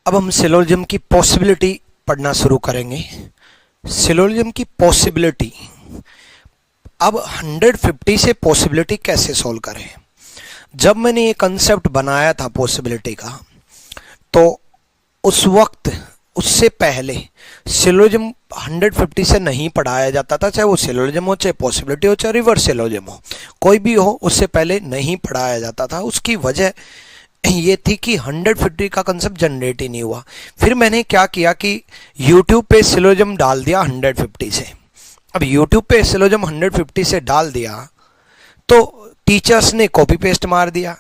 अब हम सिलोजिज्म की पॉसिबिलिटी पढ़ना शुरू करेंगे। सिलोजिज्म की पॉसिबिलिटी, अब 150 से पॉसिबिलिटी कैसे सॉल्व करें। जब मैंने ये कंसेप्ट बनाया था पॉसिबिलिटी का, तो उस वक्त उससे पहले सिलोजिज्म 150 से नहीं पढ़ाया जाता था, चाहे वो सिलोजिज्म हो, चाहे पॉसिबिलिटी हो, चाहे रिवर्स सिलोजिज्म हो, कोई भी हो, उससे पहले नहीं पढ़ाया जाता था। उसकी वजह ये थी कि 150 का कंसेप्ट जनरेट ही नहीं हुआ। फिर मैंने क्या किया कि YouTube पे सिलोजिज्म डाल दिया 150 से। अब YouTube पे सिलोजिज्म 150 से डाल दिया तो टीचर्स ने कॉपी पेस्ट मार दिया।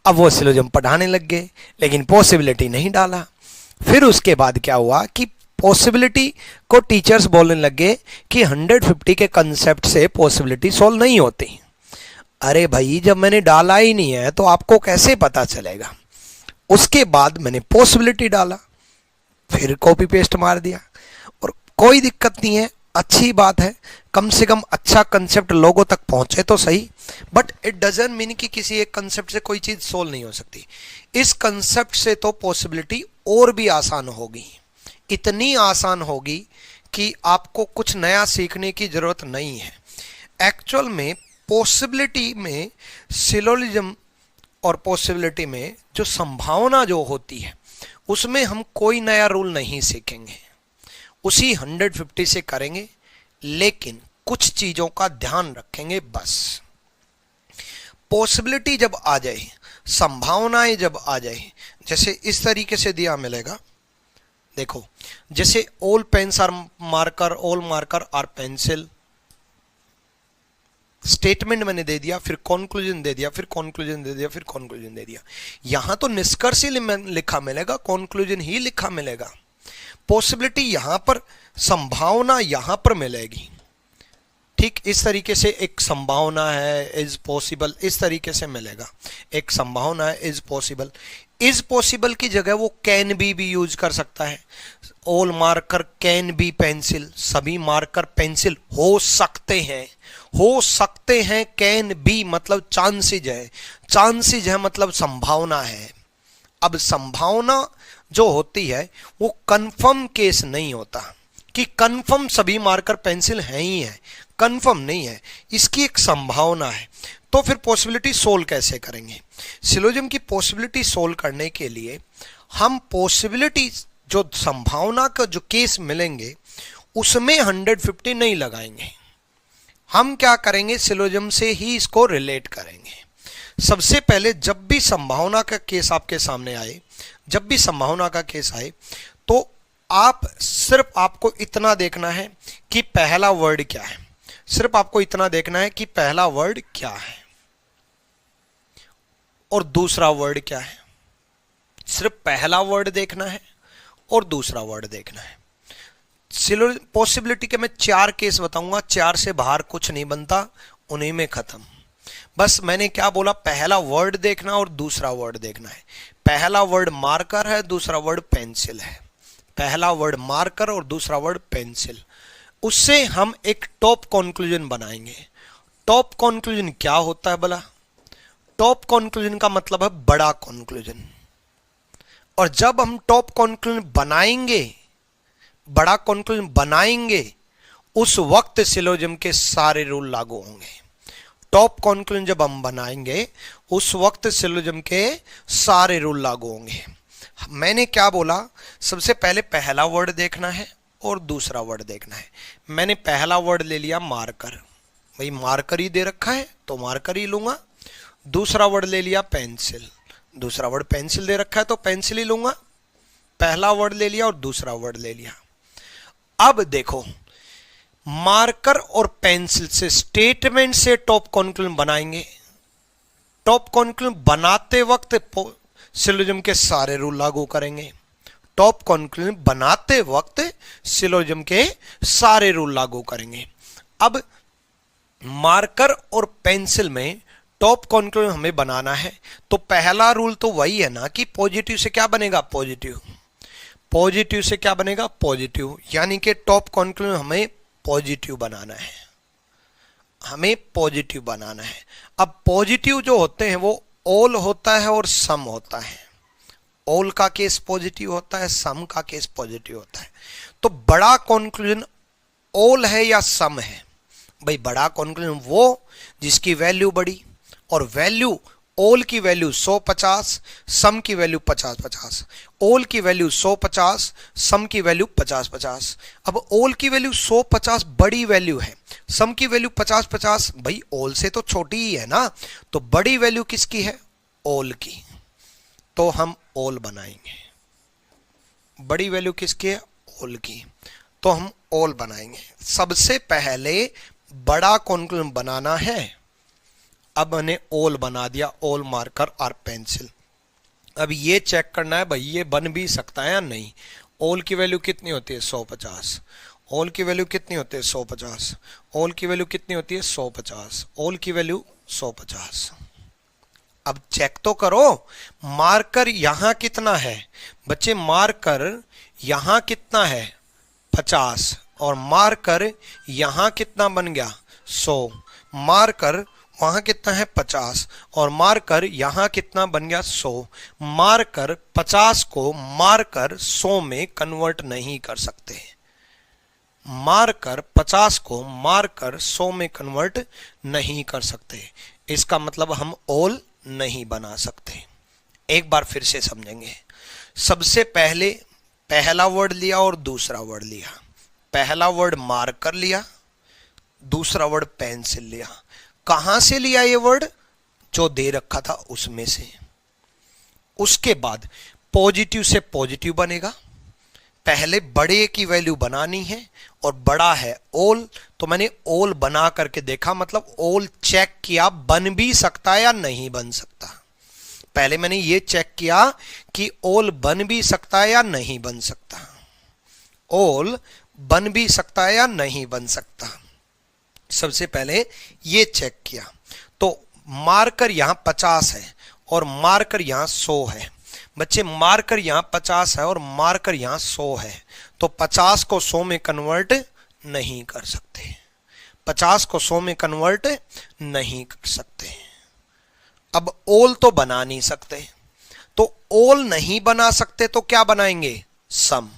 अब वो सिलोजिज्म पढ़ाने लग गए, लेकिन पॉसिबिलिटी नहीं डाला। फिर उसके बाद क्या हुआ कि पॉसिबिलिटी को टीचर्स बोलने लग गए कि 150 के कंसेप्ट से पॉसिबिलिटी सॉल्व नहीं होती। अरे भाई, जब मैंने डाला ही नहीं है तो आपको कैसे पता चलेगा। उसके बाद मैंने पॉसिबिलिटी डाला, फिर कॉपी पेस्ट मार दिया, और कोई दिक्कत नहीं है, अच्छी बात है। कम से कम अच्छा कंसेप्ट लोगों तक पहुंचे तो सही, बट इट डजंट मीन कि किसी एक कंसेप्ट से कोई चीज सोल्व नहीं हो सकती। इस कंसेप्ट से तो पॉसिबिलिटी और भी आसान होगी, इतनी आसान होगी कि आपको कुछ नया सीखने की जरूरत नहीं है। एक्चुअल में पॉसिबिलिटी में, सिलोजिज्म और पॉसिबिलिटी में जो संभावना जो होती है, उसमें हम कोई नया रूल नहीं सीखेंगे, उसी 150 से करेंगे, लेकिन कुछ चीजों का ध्यान रखेंगे बस। पॉसिबिलिटी जब आ जाए, संभावनाएं जब आ जाए, जैसे इस तरीके से दिया मिलेगा, देखो, जैसे all pens are marker, all marker are pencil, statement मैंने दे दिया, फिर कॉन्क्लूजन दे दिया, फिर कॉन्क्लूजन दे दिया, फिर कॉन्क्लूजन दे दिया। यहां तो निष्कर्ष ही लिखा मिलेगा, कॉन्क्लूजन ही लिखा मिलेगा। पॉसिबिलिटी यहां पर, संभावना यहां पर मिलेगी। ठीक इस तरीके से एक संभावना है, इज पॉसिबल, इस तरीके से मिलेगा। एक संभावना है, इज पॉसिबल। इज पॉसिबल की जगह वो कैन भी यूज कर सकता है। All marker can be pencil, सभी मार्कर पेंसिल हो सकते हैं। हो सकते हैं, कैन बी मतलब चांसेज है, चांसेज है मतलब संभावना है। अब संभावना जो होती है वो कंफर्म केस नहीं होता कि कंफर्म सभी मार्कर पेंसिल हैं ही है, कंफर्म नहीं है, इसकी एक संभावना है। तो फिर पॉसिबिलिटी सोल्व कैसे करेंगे। सिलोजिज्म की पॉसिबिलिटी सोल्व करने के लिए हम पॉसिबिलिटी, जो संभावना का जो केस मिलेंगे, उसमें 150 नहीं लगाएंगे। हम क्या करेंगे, सिलोजिज्म से ही इसको रिलेट करेंगे। सबसे पहले जब भी संभावना का केस आपके सामने आए, जब भी संभावना का केस आए, तो आपको इतना देखना है कि पहला वर्ड क्या है। सिर्फ आपको इतना देखना है कि पहला वर्ड क्या है और दूसरा वर्ड क्या है। सिर्फ पहला वर्ड देखना है और दूसरा वर्ड देखना है। पॉसिबिलिटी के मैं 4 केस बताऊंगा, 4 से बाहर कुछ नहीं बनता, उन्हीं में खत्म। बस मैंने क्या बोला, पहला वर्ड देखना और दूसरा वर्ड देखना है। पहला वर्ड मार्कर है, दूसरा वर्ड पेंसिल है। पहला वर्ड मार्कर और दूसरा वर्ड पेंसिल। उससे हम एक टॉप कंक्लूजन बनाएंगे। टॉप कंक्लूजन क्या होता है भला? टॉप कंक्लूजन का मतलब है बड़ा कंक्लूजन। और जब हम टॉप कंक्लूजन बनाएंगे, बड़ा कंक्लूजन बनाएंगे, उस वक्त सिलोजिज्म के सारे रूल लागू होंगे। टॉप कंक्लूजन जब हम बनाएंगे, उस वक्त सिलोजिज्म के सारे रूल लागू होंगे। मैंने क्या बोला, सबसे पहले पहला वर्ड देखना है और दूसरा वर्ड देखना है। मैंने पहला वर्ड ले लिया मार्कर, भाई मार्कर ही दे रखा है तो मार्कर ही लूंगा। दूसरा वर्ड ले लिया पेंसिल, दूसरा वर्ड पेंसिल दे रखा है तो पेंसिल ही लूंगा। पहला वर्ड ले लिया और दूसरा वर्ड ले लिया। अब देखो, मार्कर और पेंसिल से स्टेटमेंट से टॉप कंक्लूजन बनाएंगे। टॉप कंक्लूजन बनाते वक्त सिलोजिज्म के सारे रूल लागू करेंगे। टॉप कंक्लूजन बनाते वक्त सिलोजिज्म के सारे रूल लागू करेंगे। अब मार्कर और पेंसिल में टॉप कंक्लूजन हमें बनाना है, तो पहला रूल तो वही है ना कि पॉजिटिव से क्या बनेगा, पॉजिटिव। पॉजिटिव से क्या बनेगा, पॉजिटिव। यानी कि टॉप कंक्लूजन हमें पॉजिटिव बनाना है, हमें पॉजिटिव बनाना है। अब पॉजिटिव जो होते हैं वो ऑल होता है और सम होता है। ऑल का केस पॉजिटिव होता है, सम का केस पॉजिटिव होता है। तो बड़ा कंक्लूजन ऑल है या सम है? भाई बड़ा कंक्लूजन वो जिसकी वैल्यू बड़ी और वैल्यू ऑल की वैल्यू 150, सम की वैल्यू 50-50। ऑल की वैल्यू 150, सम की वैल्यू 50-50। अब ऑल की वैल्यू 150 बड़ी वैल्यू है, सम की वैल्यू 50-50, भाई ऑल से तो छोटी ही है ना, तो बड़ी वैल्यू किसकी है? ऑल की। तो हम ऑल बनाएंगे। बड़ी वैल्यू किसकी है? ऑल की। तो हम ऑल बनाएंगे। सबसे पहले बड़ा कंक्लूजन बनाना है। अब मैंने ऑल बना दिया, ऑल मार्कर और पेंसिल। अब ये चेक करना है भाई ये बन भी सकता है या नहीं। ऑल की वैल्यू कितनी होती है? 150। ऑल की वैल्यू कितनी होती है? 150। ऑल की वैल्यू कितनी होती है? 150। ऑल की वैल्यू 150। अब चेक तो करो, मार्कर यहां कितना है बच्चे? मार्कर यहां कितना है? 50। और मार्कर यहां कितना बन गया? 100। मार्कर वहां कितना है? 50। और मार्कर यहां कितना बन गया? 100। मार्कर 50 को मार्कर 100 में कन्वर्ट नहीं कर सकते। मार्कर 50 को मार्कर 100 में कन्वर्ट नहीं कर सकते। इसका मतलब हम ऑल नहीं बना सकते। एक बार फिर से समझेंगे। सबसे पहले पहला वर्ड लिया और दूसरा वर्ड लिया। पहला वर्ड मार्कर लिया, दूसरा वर्ड पेंसिल लिया। कहां से लिया ये वर्ड? जो दे रखा था उसमें से। उसके बाद पॉजिटिव से पॉजिटिव बनेगा। पहले बड़े की वैल्यू बनानी है और बड़ा है ऑल, तो मैंने ऑल बना करके देखा, मतलब ऑल चेक किया बन भी सकता है या नहीं बन सकता। पहले मैंने ये चेक किया कि ऑल बन भी सकता है या नहीं बन सकता। ऑल बन भी सकता है या नहीं बन सकता। सबसे पहले ये चेक किया। तो मार्कर यहां 50 है और मार्कर यहां 100 है। बच्चे मार्कर यहां 50 है और मार्कर यहां 100 है, तो 50 को 100 में कन्वर्ट नहीं कर सकते। 50 को 100 में कन्वर्ट नहीं कर सकते। अब ऑल तो बना नहीं सकते, तो ऑल नहीं बना सकते तो क्या बनाएंगे? सम।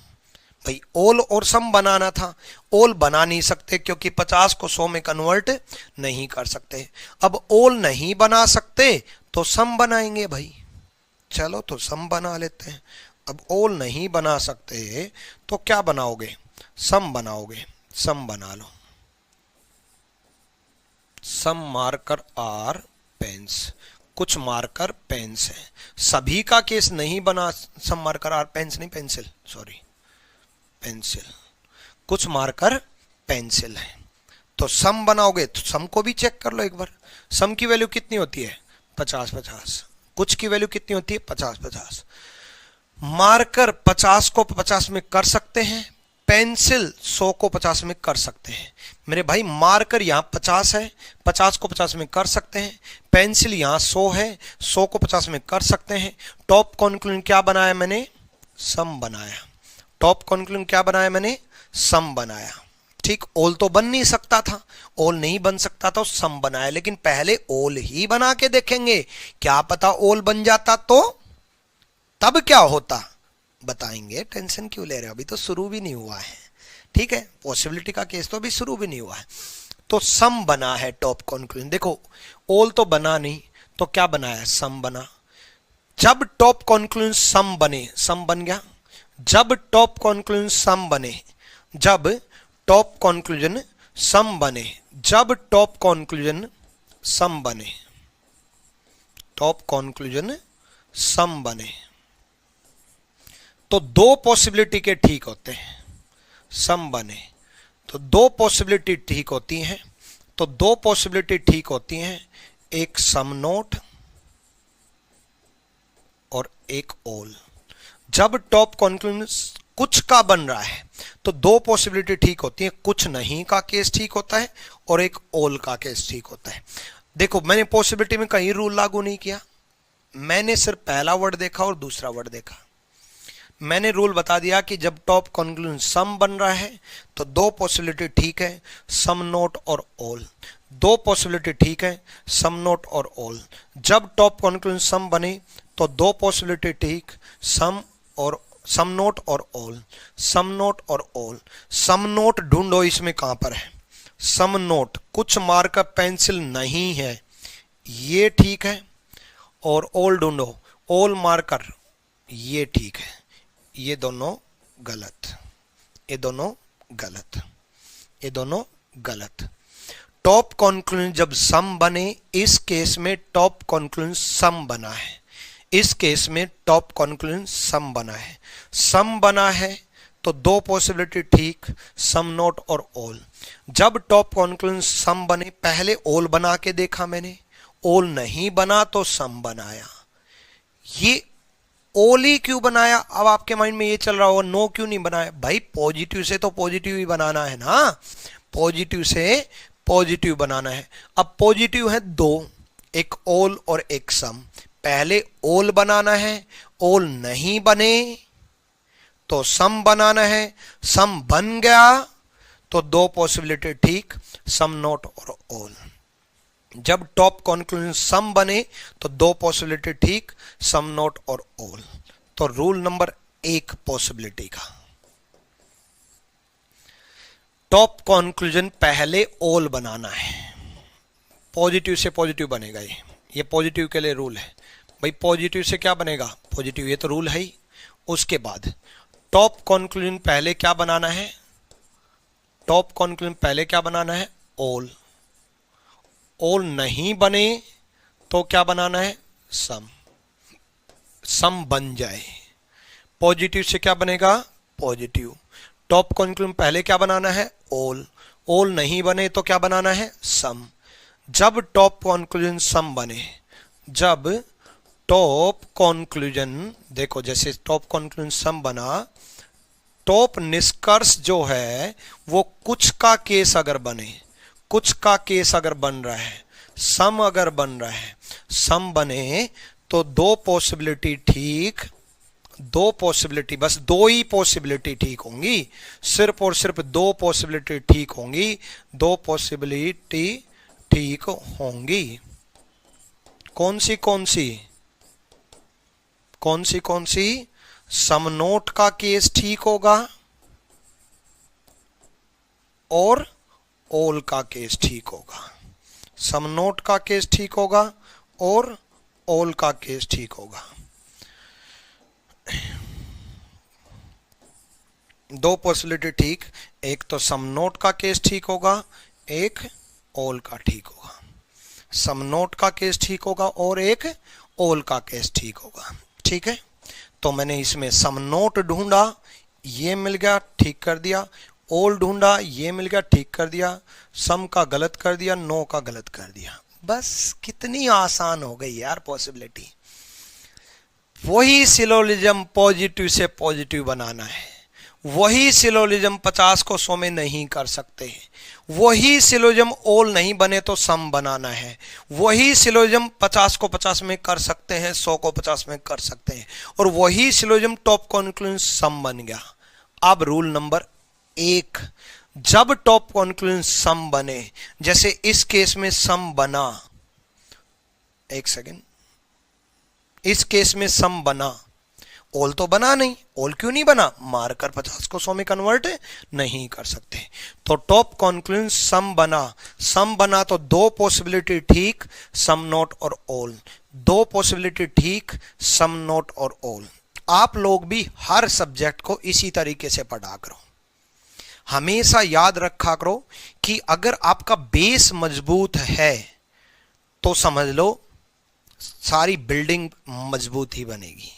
भाई ऑल और सम बनाना था, ऑल बना नहीं सकते क्योंकि 50 को 100 में कन्वर्ट नहीं कर सकते। अब ऑल नहीं बना सकते तो सम बनाएंगे भाई। चलो तो सम बना लेते हैं। अब ऑल नहीं बना सकते तो क्या बनाओगे? सम बनाओगे। सम बना लो। सम मार्कर आर पेन्स। कुछ मार्कर पेन्स है, सभी का केस नहीं बना। सम मार्कर आर पेन्स नहीं, पेंसिल, सॉरी पेंसिल। कुछ मार्कर पेंसिल है, तो सम बनाओगे तो सम को भी चेक कर लो एक बार। सम की वैल्यू कितनी होती है? 50-50। कुछ की वैल्यू कितनी होती है? 50-50। मार्कर 50 को 50 में कर सकते हैं, पेंसिल 100 को 50 में कर सकते हैं। मेरे भाई मार्कर यहां 50 है, 50 को 50 में कर सकते हैं। पेंसिल यहां 100 है, 100 को 50 में कर सकते हैं। टॉप कंक्लूजन क्या बनाया मैंने? सम बनाया। टॉप कंक्लूजन क्या बनाया मैंने? सम बनाया। ठीक, ऑल तो बन नहीं सकता था, ऑल नहीं बन सकता था, सम बनाया। लेकिन पहले ऑल ही बना के देखेंगे, क्या पता ऑल बन जाता तो तब क्या होता बताएंगे। टेंशन क्यों ले रहे हो? अभी तो शुरू भी नहीं हुआ है। ठीक है, पॉसिबिलिटी का केस तो अभी शुरू भी नहीं हुआ है। तो सम बना है टॉप कंक्लूजन। देखो ऑल तो बना नहीं तो क्या बनाया? सम बना। जब टॉप कंक्लूजन सम बने, सम बन गया। जब टॉप कंक्लूजन सम बने, जब टॉप कंक्लूजन सम बने, जब टॉप कंक्लूजन सम बने, टॉप कंक्लूजन सम बने, तो दो पॉसिबिलिटी के ठीक होते हैं। सम बने तो दो पॉसिबिलिटी ठीक होती हैं। तो दो पॉसिबिलिटी ठीक होती हैं, एक सम नोट और एक ऑल। जब टॉप कंक्लूजन कुछ का बन रहा है तो दो पॉसिबिलिटी ठीक होती है, कुछ नहीं का केस ठीक होता है और एक ऑल का केस ठीक होता है। देखो मैंने पॉसिबिलिटी में कहीं रूल लागू नहीं किया, मैंने सिर्फ पहला वर्ड देखा और दूसरा वर्ड देखा। मैंने रूल बता दिया कि जब टॉप कंक्लूजन सम बन रहा है तो दो पॉसिबिलिटी ठीक है, सम नोट और ऑल। दो पॉसिबिलिटी ठीक है, सम नोट और ऑल। जब टॉप कंक्लूजन सम बने, तो दो पॉसिबिलिटी ठीक, सम और सम नोट और ऑल, सम नोट और ऑल। सम नोट ढूंढो, इसमें कहां पर है सम नोट? कुछ मार्कर पेंसिल नहीं है, ये ठीक है। और ऑल ढूंढो, ऑल मार्कर, ये ठीक है। ये दोनों गलत, ये दोनों गलत, ये दोनों गलत। टॉप कॉन्क्लूजन जब सम बने, इस केस में टॉप कॉन्क्लूजन सम बना है, इस केस में टॉप कॉन्क्लूजन सम बना है। सम बना है तो दो पॉसिबिलिटी ठीक, सम नोट और ऑल। जब टॉप कॉन्क्लूजन सम बने, पहले ऑल बना के देखा मैंने, ऑल नहीं बना तो सम बनाया। ये ऑल ही क्यों बनाया? अब आपके माइंड में ये चल रहा होगा नो क्यों नहीं बनाया? भाई पॉजिटिव से तो पॉजिटिव ही बनाना है ना, पॉजिटिव से पॉजिटिव बनाना है। अब पॉजिटिव है दो, एक ऑल और एक सम। पहले ऑल बनाना है, ऑल नहीं बने तो सम बनाना है, सम बन गया तो दो पॉसिबिलिटी ठीक, सम नोट और ऑल। जब टॉप कॉन्क्लूजन सम बने तो दो पॉसिबिलिटी ठीक, सम नोट और ऑल। तो रूल नंबर 1 पॉसिबिलिटी का, टॉप कॉन्क्लूजन पहले ऑल बनाना है। पॉजिटिव से पॉजिटिव बनेगा, ये पॉजिटिव के लिए रूल है भाई। पॉजिटिव से क्या बनेगा? पॉजिटिव, ये तो रूल है ही। उसके बाद टॉप कॉन्क्लूजन पहले क्या बनाना है? टॉप कॉन्क्लूजन पहले क्या बनाना है? ऑल। ऑल नहीं बने तो क्या बनाना है? सम। सम बन जाए, पॉजिटिव से क्या बनेगा? पॉजिटिव। टॉप कॉन्क्लूजन पहले क्या बनाना है? ऑल। ऑल नहीं बने तो क्या बनाना है? सम। जब टॉप कॉन्क्लूजन सम बने, जब टॉप कॉन्क्लूजन, देखो जैसे टॉप कॉन्क्लूजन सम बना, टॉप निष्कर्ष जो है वो कुछ का केस अगर बने, कुछ का केस अगर बन रहा है, सम अगर बन रहा है, सम बने तो दो पॉसिबिलिटी ठीक, दो पॉसिबिलिटी, बस दो ही पॉसिबिलिटी ठीक होंगी, सिर्फ और सिर्फ दो पॉसिबिलिटी ठीक होंगी, दो पॉसिबिलिटी ठीक होंगी। कौन सी कौन सी? कौन सी कौन सी? सम नोट का केस ठीक होगा और ऑल का केस ठीक होगा। सम नोट का केस ठीक होगा और ऑल का केस ठीक होगा। दो पॉसिबिलिटी ठीक, एक तो सम नोट का केस ठीक होगा, एक ऑल का ठीक होगा। सम नोट का केस ठीक होगा और एक ऑल का केस ठीक होगा। ठीक है, तो मैंने इसमें सम नोट ढूंढा, ये मिल गया, ठीक कर दिया। ऑल ढूंढा, ये मिल गया, ठीक कर दिया। सम का गलत कर दिया, नो का गलत कर दिया। बस कितनी आसान हो गई यार पॉसिबिलिटी। वही सिलोजिज्म पॉजिटिव से पॉजिटिव बनाना है, वही सिलोजिज्म 50 को 100 में नहीं कर सकते, वही सिलोजिज्म ऑल नहीं बने तो सम बनाना है, वही सिलोजिज्म 50 को 50 में कर सकते हैं, 100 को 50 में कर सकते हैं, और वही सिलोजिज्म टॉप कॉन्क्लूजन सम बन गया। अब रूल नंबर 1, जब टॉप कॉन्क्लूजन सम बने, जैसे इस केस में सम बना, एक सेकेंड, इस केस में सम बना, ऑल तो बना नहीं। ऑल क्यों नहीं बना? मार्कर 50 को 100 में कन्वर्ट नहीं कर सकते। तो टॉप कॉन्क्लूजन सम बना, सम बना तो दो पॉसिबिलिटी ठीक, सम नोट और ऑल, दो पॉसिबिलिटी ठीक, सम नोट और ऑल। आप लोग भी हर सब्जेक्ट को इसी तरीके से पढ़ा करो। हमेशा याद रखा करो कि अगर आपका बेस मजबूत है तो समझ लो सारी बिल्डिंग मजबूत ही बनेगी।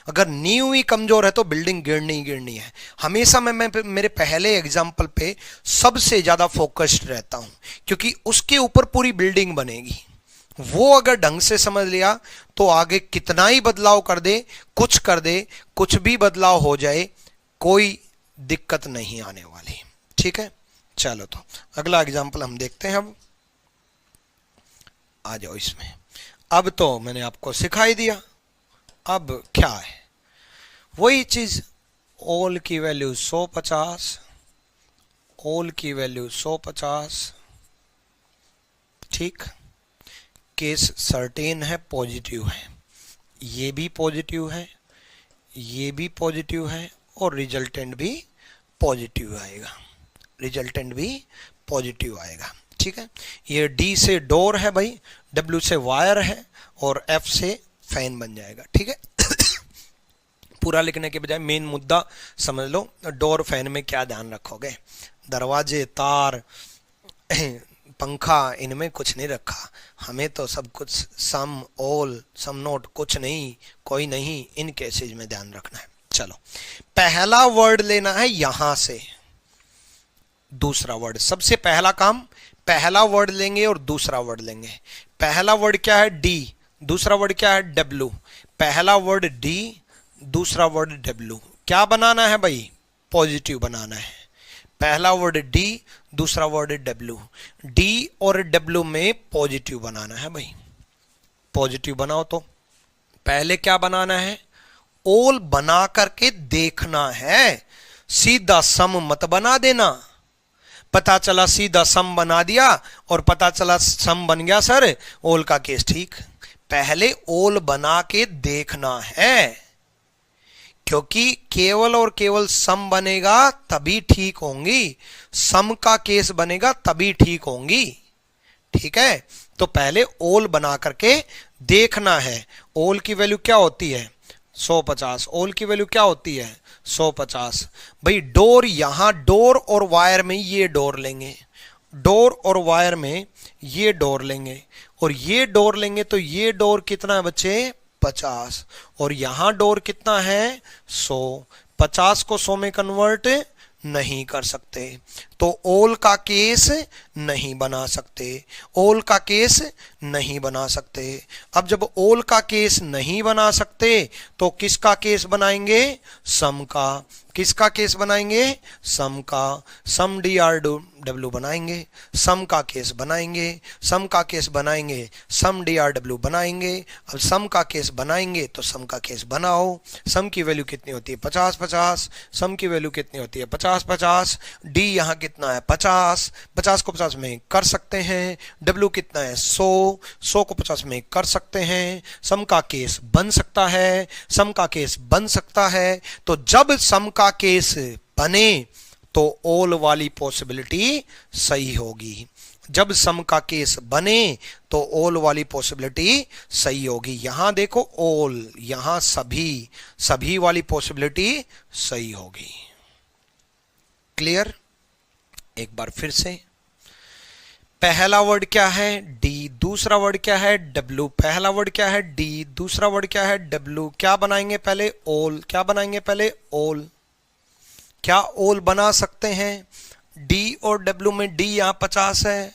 अगर नींव ही कमजोर है तो बिल्डिंग गिरनी ही गिरनी है। हमेशा मैं मेरे पहले एग्जाम्पल पे सबसे ज्यादा फोकस्ड रहता हूं, क्योंकि उसके ऊपर पूरी बिल्डिंग बनेगी। वो अगर ढंग से समझ लिया तो आगे कितना ही बदलाव कर दे, कुछ कर दे, कुछ भी बदलाव हो जाए, कोई दिक्कत नहीं आने वाली। ठीक है, चलो तो अगला एग्जाम्पल हम देखते हैं। अब आ जाओ इसमें। अब तो मैंने आपको सिखाई दिया, अब क्या है वही चीज, ऑल की वैल्यू 150, ऑल की वैल्यू 150, ठीक, केस सर्टेन है, पॉजिटिव है, ये भी पॉजिटिव है, ये भी पॉजिटिव है और रिजल्टेंट भी पॉजिटिव आएगा, रिजल्टेंट भी पॉजिटिव आएगा। ठीक है, ये डी से डोर है भाई, डब्ल्यू से वायर है और एफ से फैन बन जाएगा। ठीक है, पूरा लिखने के बजाय मेन मुद्दा समझ लो, डोर फैन में क्या ध्यान रखोगे, दरवाजे, तार, पंखा, इनमें कुछ नहीं रखा, हमें तो सब कुछ सम, ऑल, सम नोट, कुछ नहीं, कोई नहीं, इन केसेज में ध्यान रखना है। चलो, पहला वर्ड लेना है यहां से दूसरा वर्ड, सबसे पहला काम पहला वर्ड लेंगे और दूसरा वर्ड लेंगे। पहला वर्ड क्या है? डी, दूसरा वर्ड क्या है? डब्ल्यू। पहला वर्ड डी, दूसरा वर्ड डब्ल्यू। क्या बनाना है भाई? पॉजिटिव बनाना है। पहला वर्ड डी, दूसरा वर्ड डब्ल्यू। डी और डब्ल्यू में पॉजिटिव बनाना है भाई, पॉजिटिव बनाओ। तो पहले क्या बनाना है? ओल बना करके देखना है, सीधा सम मत बना देना। पता चला सीधा सम बना दिया और पता चला सम बन गया सर, ओल का केस ठीक। पहले ओल बना के देखना है, क्योंकि केवल और केवल सम बनेगा तभी ठीक होंगी, सम का केस बनेगा तभी ठीक होंगी। ठीक है, तो पहले ओल बना करके देखना है। ओल की वैल्यू क्या होती है? 150। ओल की वैल्यू क्या होती है? 150। भाई डोर, यहां डोर और वायर में ये डोर लेंगे, डोर और वायर में ये डोर लेंगे और ये डोर लेंगे, तो ये डोर कितना है बच्चे? 50। और यहां डोर कितना है? 100। 50 को 100 में कन्वर्ट नहीं कर सकते, तो ओल का केस नहीं बना सकते, ओल का केस नहीं बना सकते। अब जब ओल का केस नहीं बना सकते तो किसका केस बनाएंगे? सम का। किसका केस बनाएंगे? सम का। सम डी आर डब्ल्यू बनाएंगे, सम का केस बनाएंगे, सम का केस बनाएंगे, सम डी आर डब्ल्यू बनाएंगे। अब सम का केस बनाएंगे तो सम का केस बनाओ। सम की वैल्यू कितनी होती है? 50-50। सम की वैल्यू कितनी होती है? 50-50। डी यहाँ कितना है? 50। 50 को 50 में कर सकते हैं। डब्ल्यू कितना है? 100। 100 को 50 में कर सकते हैं। सम का केस बन सकता है, सम का केस बन सकता है। तो जब सम का केस बने तो ओल वाली पॉसिबिलिटी सही होगी। जब सम का केस बने तो ओल वाली पॉसिबिलिटी सही होगी। यहां देखो ओल, यहां सभी, सभी वाली पॉसिबिलिटी सही होगी। क्लियर? एक बार फिर से, पहला वर्ड क्या है? डी, दूसरा वर्ड क्या है? डब्ल्यू। पहला वर्ड क्या है? डी, दूसरा वर्ड क्या है? डब्ल्यू। क्या बनाएंगे पहले? ओल। क्या बनाएंगे पहले? ओल। क्या ओल बना सकते हैं? डी और डब्ल्यू में डी यहाँ 50 है,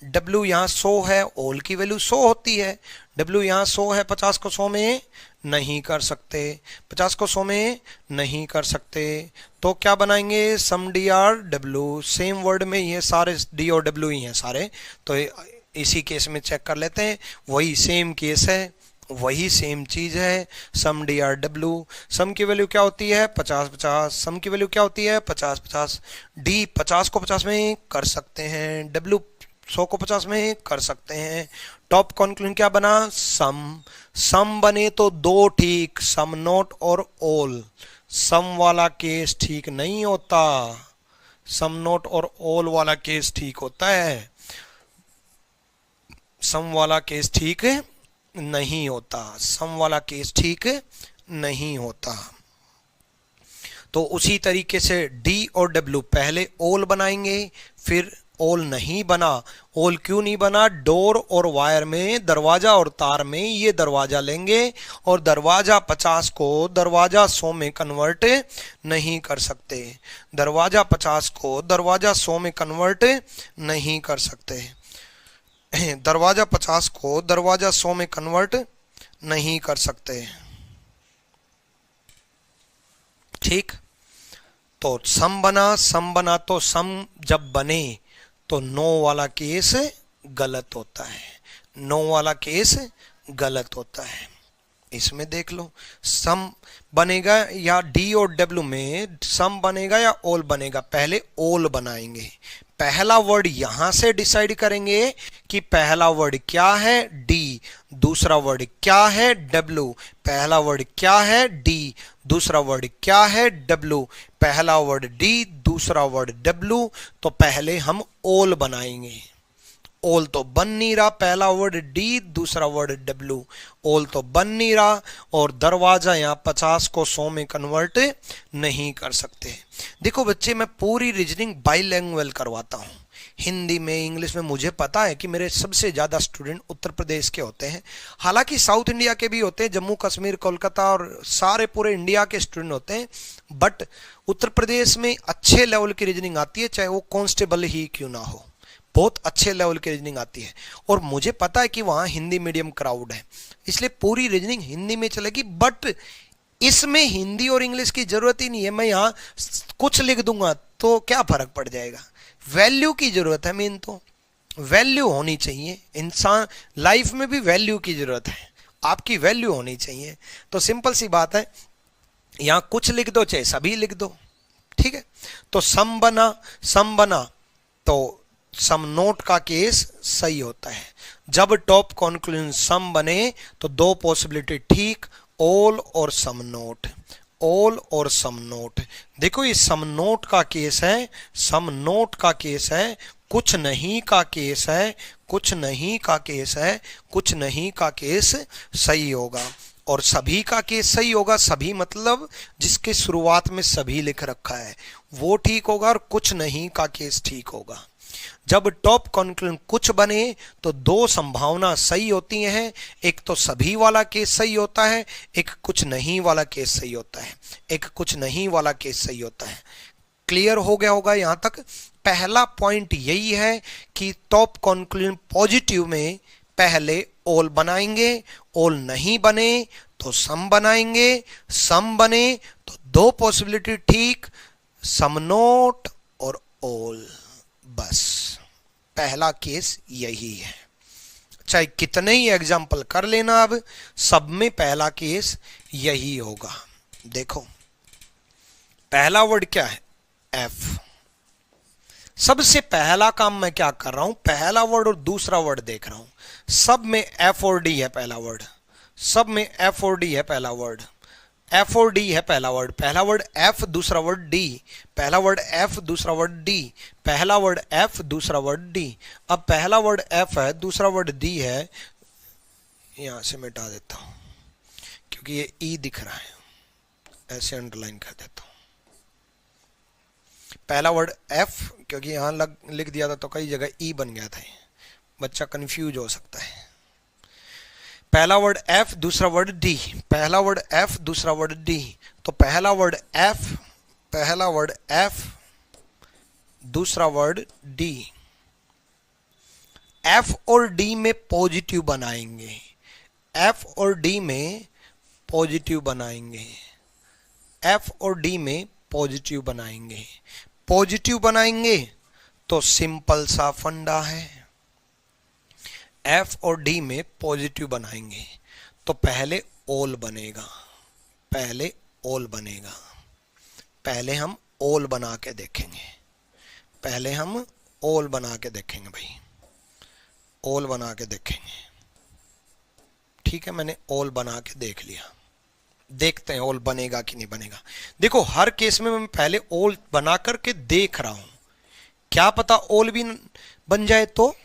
डब्ल्यू यहाँ 100 है, ओल की वैल्यू 100 होती है। डब्ल्यू यहाँ 100 है, 50 को 100 में नहीं कर सकते, 50 को 100 में नहीं कर सकते। तो क्या बनाएंगे? Some D R W. Same word में ये सारे डी और डब्ल्यू ही हैं सारे, तो इसी केस में चेक कर लेते हैं। वही सेम केस है, वही सेम चीज है। सम डी आर डब्ल्यू। सम की वैल्यू क्या होती है? 50-50। सम की वैल्यू क्या होती है? 50-50। डी 50 को 50 में कर सकते हैं, डब्ल्यू 100 को 50 में कर सकते हैं। टॉप कंक्लूजन क्या बना? सम। सम बने तो दो ठीक, सम नोट और ओल। सम वाला केस ठीक नहीं होता, सम नोट और ओल वाला केस ठीक होता है, सम वाला केस ठीक नहीं होता, सम वाला केस ठीक नहीं होता। तो उसी तरीके से डी और डब्ल्यू पहले ओल बनाएंगे, फिर ओल नहीं बना। ओल क्यों नहीं बना? डोर और वायर में, दरवाजा और तार में ये दरवाजा लेंगे और दरवाजा 50 को दरवाजा 100 में कन्वर्ट नहीं कर सकते, दरवाजा 50 को दरवाजा 100 में कन्वर्ट नहीं कर सकते, दरवाजा 50 को दरवाजा 100 में कन्वर्ट नहीं कर सकते। ठीक, तो सम बना, सम बना तो सम जब बने तो नो वाला केस गलत होता है, नो वाला केस गलत होता है। इसमें देख लो, सम बनेगा या डी और डब्ल्यू में सम बनेगा या ऑल बनेगा। पहले ऑल बनाएंगे। पहला वर्ड यहां से डिसाइड करेंगे कि पहला वर्ड क्या है, डी। दूसरा वर्ड क्या है, डब्ल्यू। पहला वर्ड क्या है, डी। दूसरा वर्ड क्या है, डब्ल्यू। पहला वर्ड डी, दूसरा वर्ड डब्ल्यू। तो पहले हम ऑल बनाएंगे। ऑल तो बन नहीं रहा, पहला वर्ड डी, दूसरा वर्ड डब्ल्यू। ऑल तो बन नहीं रहा, और दरवाजा यहां 50 को 100 में कन्वर्ट नहीं कर सकते। देखो बच्चे, मैं पूरी रीजनिंग बाईलैंग्वेज करवाता हूं, हिंदी में, इंग्लिश में। मुझे पता है कि मेरे सबसे ज्यादा स्टूडेंट उत्तर प्रदेश के होते हैं, हालांकि साउथ इंडिया के भी होते हैं, जम्मू कश्मीर, कोलकाता और सारे पूरे इंडिया के स्टूडेंट होते हैं। बट उत्तर प्रदेश में अच्छे लेवल की रीजनिंग आती है, चाहे वो कांस्टेबल ही क्यों ना हो, बहुत अच्छे लेवल की रीजनिंग आती है। और मुझे पता है कि वहां हिंदी मीडियम क्राउड है, इसलिए पूरी रीजनिंग हिंदी में चलेगी। बट इसमें हिंदी और इंग्लिश की जरूरत ही नहीं है। मैं यहां कुछ लिख दूंगा तो क्या फर्क पड़ जाएगा। वैल्यू की जरूरत है, मेन तो वैल्यू होनी चाहिए। इंसान लाइफ में भी वैल्यू की जरूरत है, आपकी वैल्यू होनी चाहिए। तो सिंपल सी बात है, यहां कुछ लिख दो चाहे सभी लिख दो, ठीक है। तो सम बना तो सम नोट का केस सही होता है। जब टॉप कॉन्क्लूजन सम बने तो दो पॉसिबिलिटी ठीक, ऑल और सम नोट। ऑल और सम नोट। देखो ये सम नोट का केस है, सम नोट का केस है, कुछ नहीं का केस है, कुछ नहीं का केस है, कुछ नहीं का केस सही होगा। और सभी का केस सही होगा। सभी मतलब जिसके शुरुआत में सभी लिख रखा है वो ठीक होगा, और कुछ नहीं का केस ठीक होगा। जब टॉप कॉन्क्लूजन कुछ बने तो दो संभावना सही होती हैं, एक तो सभी वाला केस सही होता है, एक कुछ नहीं वाला केस सही होता है, एक कुछ नहीं वाला केस सही होता है। क्लियर हो गया होगा यहां तक। पहला पॉइंट यही है कि टॉप कॉन्क्लूजन पॉजिटिव में पहले ऑल बनाएंगे, ऑल नहीं बने तो सम बनाएंगे, सम बने तो दो पॉसिबिलिटी ठीक, सम नोट और ऑल। बस पहला केस यही है। चाहे कितने ही एग्जाम्पल कर लेना, अब सब में पहला केस यही होगा। देखो पहला वर्ड क्या है, एफ। सबसे पहला काम मैं क्या कर रहा हूं, पहला वर्ड और दूसरा वर्ड देख रहा हूं। सब में एफ और डी है पहला वर्ड, सब में एफ और डी है पहला वर्ड, एफ और डी है पहला वर्ड। पहला वर्ड एफ, दूसरा वर्ड डी। पहला वर्ड एफ, दूसरा वर्ड डी। पहला वर्ड एफ, दूसरा वर्ड डी। अब पहला वर्ड एफ है, दूसरा वर्ड डी है, यहां से मिटा देता हूं क्योंकि ये ई दिख रहा है, ऐसे अंडरलाइन कर देता हूं। पहला वर्ड एफ, क्योंकि यहां लिख दिया था तो कई जगह ई बन गया था, बच्चा कंफ्यूज हो सकता है। पहला वर्ड एफ, दूसरा वर्ड डी। पहला वर्ड एफ, दूसरा वर्ड डी। तो पहला वर्ड एफ, पहला वर्ड एफ, दूसरा वर्ड डी। एफ और डी में पॉजिटिव बनाएंगे, एफ और डी में पॉजिटिव बनाएंगे, एफ और डी में पॉजिटिव बनाएंगे। पॉजिटिव बनाएंगे तो सिंपल सा फंडा है, एफ और डी में पॉजिटिव बनाएंगे तो पहले ऑल बनेगा, पहले ऑल बनेगा। पहले हम ऑल बना के देखेंगे, पहले हम ऑल बना के देखेंगे भाई, ऑल बना के देखेंगे। ठीक है, मैंने ऑल बना के देख लिया, देखते हैं ऑल बनेगा कि नहीं बनेगा। देखो हर केस में मैं पहले ऑल बना करके देख रहा हूं, क्या पता ऑल भी बन जाए तो,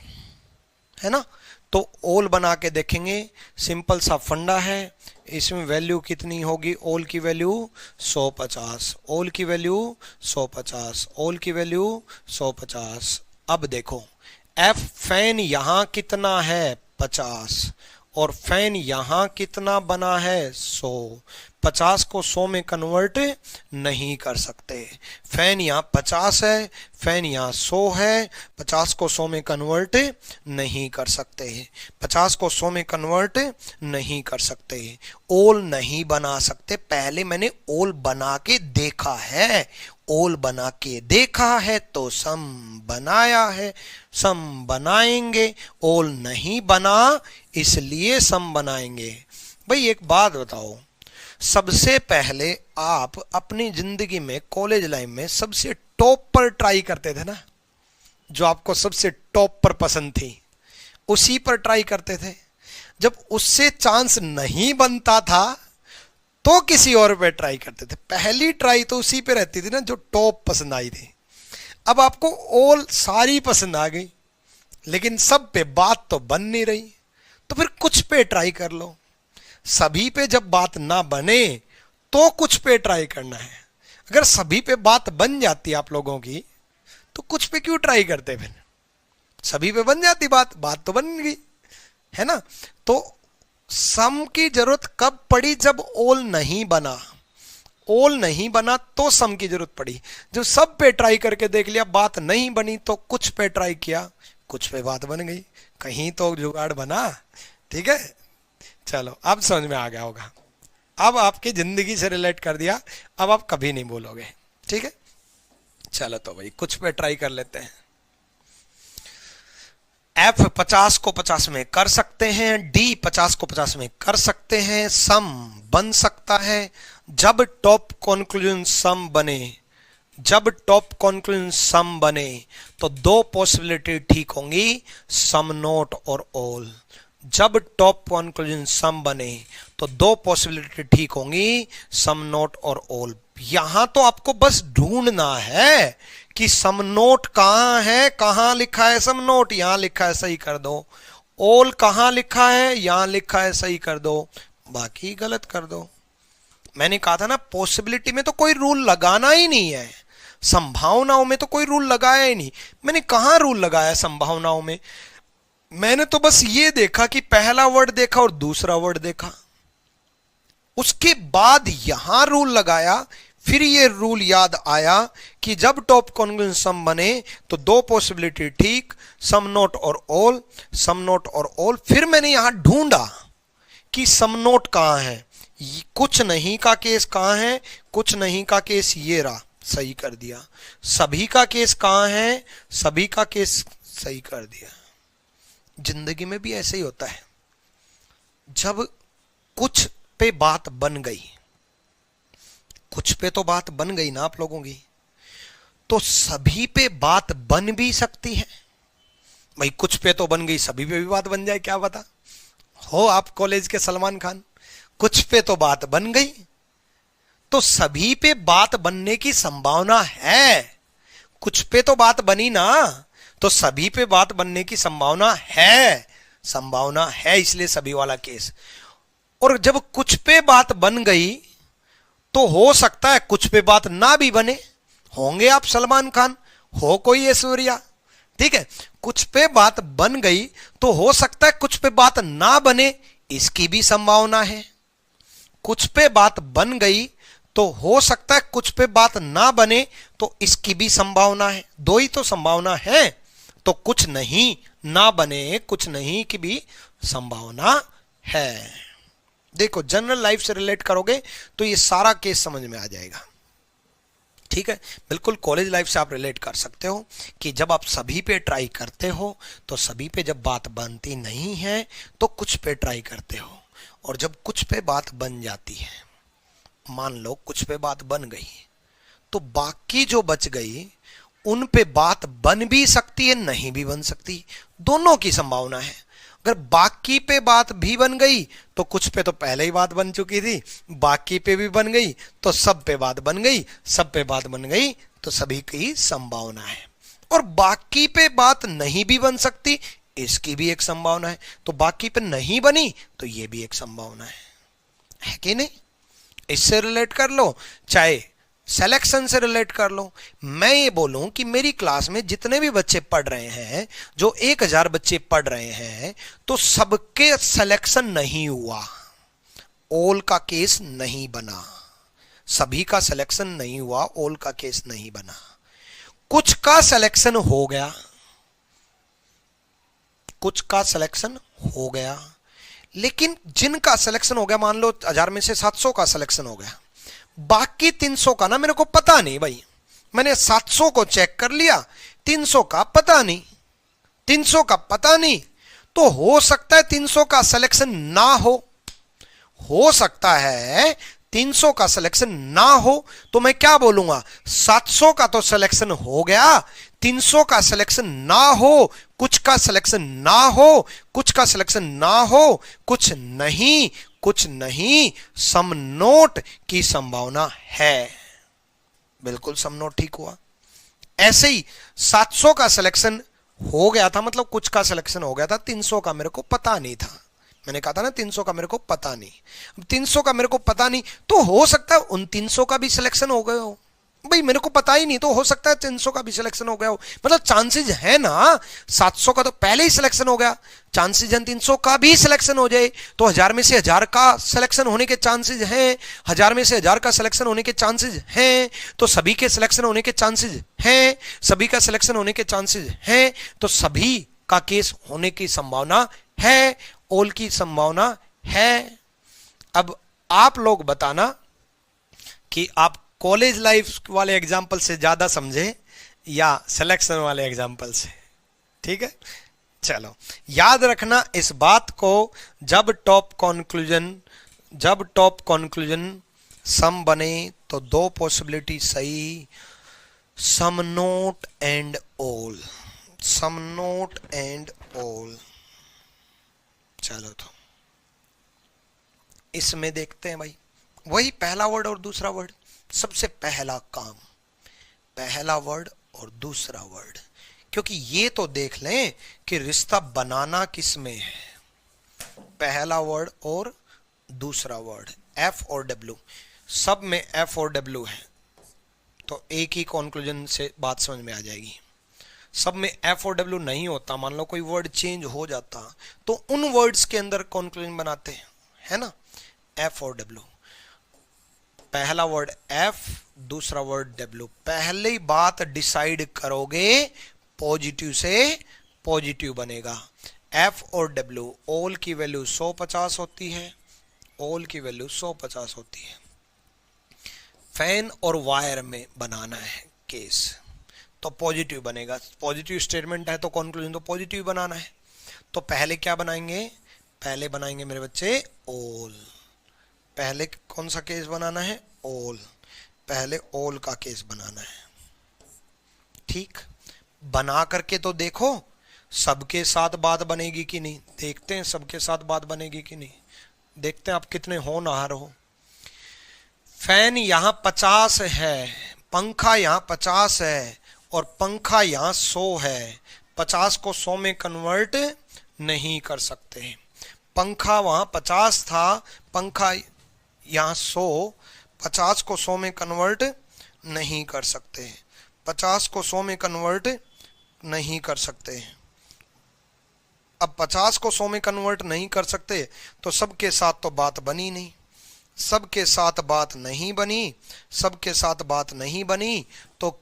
है ना। तो ऑल बना के देखेंगे, सिंपल सा फंडा है। इसमें वैल्यू कितनी होगी, ऑल की वैल्यू 150, ऑल की वैल्यू 150, ऑल की वैल्यू 150। अब देखो एफ फैन यहां कितना है 50, और फैन यहां कितना बना है 100। 50 को 100 में कन्वर्ट नहीं कर सकते। फैन यहाँ 50 है, फैन यहाँ 100 है, 50 को 100 में कन्वर्ट नहीं कर सकते। 50 को 100 में कन्वर्ट नहीं कर सकते, ओल नहीं बना सकते। पहले मैंने ओल बना के देखा है, ओल बना के देखा है तो सम बनाया है, सम बनाएंगे। ओल नहीं बना इसलिए सम बनाएंगे। भाई एक बात बताओ, सबसे पहले आप अपनी जिंदगी में कॉलेज लाइफ में सबसे टॉप पर ट्राई करते थे ना, जो आपको सबसे टॉप पर पसंद थी उसी पर ट्राई करते थे। जब उससे चांस नहीं बनता था तो किसी और पे ट्राई करते थे। पहली ट्राई तो उसी पे रहती थी ना जो टॉप पसंद आई थी। अब आपको ऑल सारी पसंद आ गई, लेकिन सब पे बात तो बन नहीं रही, तो फिर कुछ पे ट्राई कर लो। सभी पे जब बात ना बने तो कुछ पे ट्राई करना है। अगर सभी पे बात बन जाती आप लोगों की तो कुछ पे क्यों ट्राई करते? फिर सभी पे बन जाती बात, बात तो बन गई है ना। तो सम की जरूरत कब पड़ी? जब ऑल नहीं बना। ऑल नहीं बना तो सम की जरूरत पड़ी। जब सब पे ट्राई करके देख लिया, बात नहीं बनी, तो कुछ पे ट्राई किया, कुछ पे बात बन गई। कहीं तो जुगाड़ बना। ठीक है, चलो अब समझ में आ गया होगा। अब आपकी जिंदगी से रिलेट कर दिया, अब आप कभी नहीं बोलोगे। ठीक है, चलो तो भाई कुछ पे ट्राई कर लेते हैं। F 50 को 50 में कर सकते हैं, D 50 को 50 में कर सकते हैं, सम बन सकता है जब टॉप कंक्लूजन सम बने। जब टॉप कंक्लूजन सम बने तो दो पॉसिबिलिटी ठीक होंगी, सम नोट और ऑल। जब टॉप कंक्लूजन सम बने तो दो पॉसिबिलिटी ठीक होंगी, सम नोट और ऑल। यहां तो आपको बस ढूंढना है कि सम नोट कहां है, कहां लिखा है सम नोट, यहां लिखा है सही कर दो। ऑल कहां लिखा है, यहां लिखा है सही कर दो, बाकी गलत कर दो। मैंने कहा था ना, पॉसिबिलिटी में तो कोई रूल लगाना ही नहीं है, संभावनाओं में तो कोई रूल लगाया ही नहीं। मैंने कहां रूल लगाया संभावनाओं में? मैंने तो बस ये देखा कि पहला वर्ड देखा और दूसरा वर्ड देखा, उसके बाद यहां रूल लगाया। फिर ये रूल याद आया कि जब टॉप कंक्लूजन सम बने तो दो पॉसिबिलिटी ठीक, सम नोट और ऑल, सम नोट और ऑल। फिर मैंने यहां ढूंढा कि सम नोट कहां है, कुछ नहीं का केस कहां है, कुछ नहीं का केस ये रहा, सही कर दिया। सभी का केस कहां है, सभी का केस सही कर दिया। जिंदगी में भी ऐसे ही होता है, जब कुछ पे बात बन गई, कुछ पे तो बात बन गई ना आप लोगों की, तो सभी पे बात बन भी सकती है। भाई कुछ पे तो बन गई, सभी पे भी बात बन जाए, क्या पता हो आप कॉलेज के सलमान खान। कुछ पे तो बात बन गई तो सभी पे बात बनने की संभावना है। कुछ पे तो बात बनी ना, तो सभी पे बात बनने की संभावना है, संभावना है, इसलिए सभी वाला केस। और जब कुछ पे बात बन गई तो हो सकता है कुछ पे बात ना भी बने। होंगे आप सलमान खान, हो कोई ऐश्वर्या, ठीक है, कुछ पे बात बन गई तो हो सकता है कुछ पे बात ना बने, इसकी भी संभावना है। कुछ पे बात बन गई तो हो सकता है कुछ पे बात ना बने, तो इसकी भी संभावना है। दो ही तो संभावना है, तो कुछ नहीं ना बने, कुछ नहीं की भी संभावना है। देखो जनरल लाइफ से रिलेट करोगे तो ये सारा केस समझ में आ जाएगा। ठीक है, बिल्कुल कॉलेज लाइफ से आप रिलेट कर सकते हो कि जब आप सभी पे ट्राई करते हो तो सभी पे जब बात बनती नहीं है तो कुछ पे ट्राई करते हो, और जब कुछ पे बात बन जाती है, मान लो कुछ पे बात बन गई, तो बाकी जो बच गई उन पे बात बन भी सकती है, नहीं भी बन सकती, दोनों की संभावना है। अगर बाकी पे बात भी बन गई तो कुछ पे तो पहले ही बात बन चुकी थी, बाकी पे भी बन गई तो सब पे बात बन गई, सब पे बात बन गई तो सभी की संभावना है। और बाकी पे बात नहीं भी बन सकती, इसकी भी एक संभावना है। तो बाकी पे नहीं बनी तो ये भी एक संभावना है कि नहीं? इससे रिलेट कर लो, चाहे सिलेक्शन से रिलेट कर लो। मैं ये बोलूं कि मेरी क्लास में जितने भी बच्चे पढ़ रहे हैं, जो 1000 बच्चे पढ़ रहे हैं, तो सबके सिलेक्शन नहीं हुआ, ऑल का केस नहीं बना। सभी का सिलेक्शन नहीं हुआ, ऑल का केस नहीं बना। कुछ का सिलेक्शन हो गया, कुछ का सिलेक्शन हो गया, लेकिन जिनका सिलेक्शन हो गया, मान लो 1000 में से 700 का सिलेक्शन हो गया, बाकी 300 का ना मेरे को पता नहीं। भाई मैंने 700 को चेक कर लिया, 300 का पता नहीं, 300 का पता नहीं, तो हो सकता है 300 का सिलेक्शन ना हो हो सकता है 300 का सिलेक्शन ना हो, तो मैं क्या बोलूंगा, 700 का तो सिलेक्शन हो गया, 300 का सिलेक्शन ना हो, कुछ का सिलेक्शन ना हो, कुछ का सिलेक्शन ना हो, कुछ नहीं, कुछ नहीं, सम नोट की संभावना है। बिल्कुल सम नोट ठीक हुआ। ऐसे ही 700 का सिलेक्शन हो गया था, मतलब कुछ का सिलेक्शन हो गया था, 300 का मेरे को पता नहीं था। मैंने कहा था ना 300 का मेरे को पता नहीं, 300 का मेरे को पता नहीं, तो हो सकता है उन 300 का भी सिलेक्शन हो गया हो। भाई मेरे को पता ही नहीं, तो हो सकता है 300 का भी सिलेक्शन हो गया हो, मतलब चांसेस है ना। 700 का तो पहले ही सिलेक्शन हो गया, चांसेस हैं 300 का भी सिलेक्शन हो जाए, तो 1000 में से 1000 का सिलेक्शन होने के चांसेस हैं, 1000 में से 1000 का सिलेक्शन होने के चांसेस हैं, तो सभी के सिलेक्शन होने के चांसेस हैं, सभी का सिलेक्शन होने के चांसेस हैं, तो सभी का केस होने की संभावना है, ऑल की संभावना है। अब आप लोग बताना कि आप कॉलेज लाइफ वाले एग्जाम्पल से ज्यादा समझे या सिलेक्शन वाले एग्जाम्पल से। ठीक है, चलो याद रखना इस बात को, जब टॉप कंक्लूजन सम बने तो दो पॉसिबिलिटी सही, some note and all, some note and all. चलो तो इसमें देखते हैं भाई, वही पहला वर्ड और दूसरा वर्ड, सबसे पहला काम, पहला वर्ड और दूसरा वर्ड, क्योंकि ये तो देख लें कि रिश्ता बनाना किस में है, पहला वर्ड और दूसरा वर्ड, एफ और डब्ल्यू, सब में एफ और डब्ल्यू है, तो एक ही कंक्लूजन से बात समझ में आ जाएगी। सब में एफ और डब्ल्यू नहीं होता, मान लो कोई वर्ड चेंज हो जाता, तो उन वर्ड्स के अंदर कंक्लूजन बनाते हैं, है ना, एफ और डब्ल्यू। पहला वर्ड एफ, दूसरा वर्ड डब्ल्यू, पहले बात डिसाइड करोगे पॉजिटिव से पॉजिटिव बनेगा। एफ और डब्ल्यू, ऑल की वैल्यू 150 होती है, ऑल की वैल्यू 150 होती है। फैन और वायर में बनाना है केस, तो पॉजिटिव बनेगा, पॉजिटिव स्टेटमेंट है तो कंक्लूजन तो पॉजिटिव बनाना है। तो पहले क्या बनाएंगे, पहले बनाएंगे मेरे बच्चे ऑल, पहले कौन सा केस बनाना है, ऑल, पहले ऑल का केस बनाना है। ठीक, बना करके तो देखो सबके साथ बात बनेगी कि नहीं, देखते हैं सबके साथ बात बनेगी कि नहीं, देखते हैं आप कितने होनहार हो। फैन यहां 50 है, पंखा यहां 50 है और पंखा यहां 100 है, 50 को 100 में कन्वर्ट नहीं कर सकते। पंखा वहां 50 था, पंखा यहां 100, 50 को 100 में कन्वर्ट नहीं कर सकते, 50 को 100 में कन्वर्ट नहीं कर सकते। अब 50 को 100 में कन्वर्ट नहीं कर सकते तो सबके साथ तो बात बनी नहीं, सबके साथ बात नहीं बनी, सबके साथ बात नहीं बनी तो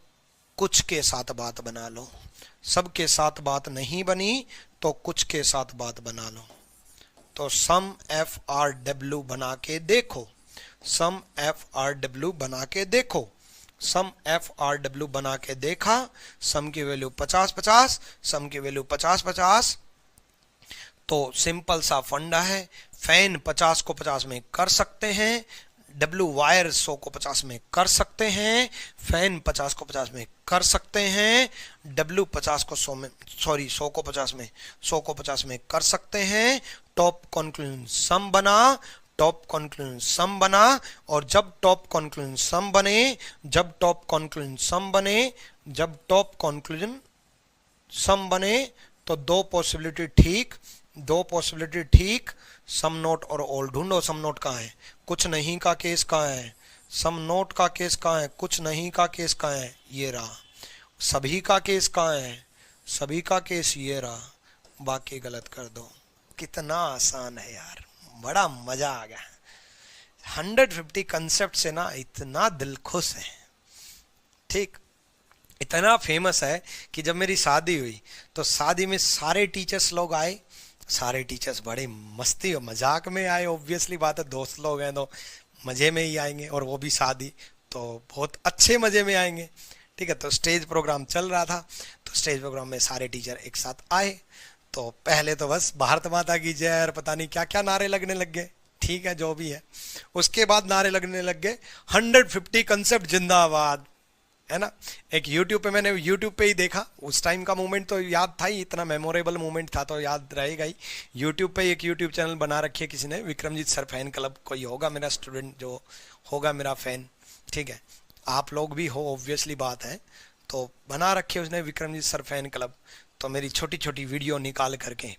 कुछ के साथ बात बना लो, सबके साथ बात नहीं बनी तो कुछ के साथ बात बना लो। तो सम एफ आर डब्ल्यू बना के देखो, सम एफ आर डब्ल्यू बना के देखो, सम एफ आर डब्ल्यू बना के देखा, सम की वैल्यू 50-50, सम की वैल्यू 50-50, तो सिंपल सा फंडा है, फैन 50 को 50 में कर सकते हैं, डब्ल्यू वायर 100 को 50 में कर सकते हैं, फैन 50 को 50 में कर सकते हैं, डब्ल्यू 50 को 100 में, सॉरी 100 को 50 में, 100 को 50 में कर सकते हैं। टॉप कंक्लूजन सम बना, टॉप कंक्लूजन सम बना, और जब टॉप कंक्लूजन सम बने, जब टॉप कंक्लूजन सम बने, जब टॉप कंक्लूजन सम बने तो दो पॉसिबिलिटी ठीक, दो पॉसिबिलिटी ठीक, सम नोट और ऑल ढूंढो। सम नोट कहाँ है, कुछ नहीं का केस कहाँ है, सम नोट का केस कहाँ है, कुछ नहीं का केस कहाँ है, ये रहा। सभी का केस कहाँ है, सभी का केस ये रहा, बाकी गलत कर दो। कितना आसान है यार, बड़ा मजा आ गया। 150 कंसेप्ट से ना इतना दिल खुश है, ठीक, इतना फेमस है कि जब मेरी शादी हुई तो शादी में सारे टीचर्स लोग आए, सारे टीचर्स बड़े मस्ती और मजाक में आए, ऑब्वियसली बात है, दोस्त लोग हैं तो मजे में ही आएंगे, और वो भी शादी तो बहुत अच्छे मजे में आएंगे। ठीक है, तो स्टेज प्रोग्राम चल रहा था, तो स्टेज प्रोग्राम में सारे टीचर एक साथ आए, तो पहले तो बस भारत माता की जय और पता नहीं क्या क्या नारे लगने लग गए, ठीक है, जो भी है। उसके बाद नारे लगने लग गए 150 कंसेप्ट जिंदाबाद, है ना। एक YouTube पे, मैंने YouTube पे ही देखा, उस टाइम का मोमेंट तो याद था ही, इतना मेमोरेबल मोमेंट था तो याद रहेगा ही। YouTube पे एक YouTube चैनल बना रखी है किसी ने, विक्रमजीत सर फैन क्लब, कोई होगा मेरा स्टूडेंट जो होगा मेरा फैन, ठीक है, आप लोग भी हो ऑब्वियसली बात है, तो बना रखे उसने विक्रमजीत सर फैन क्लब। तो मेरी छोटी छोटी वीडियो निकाल करके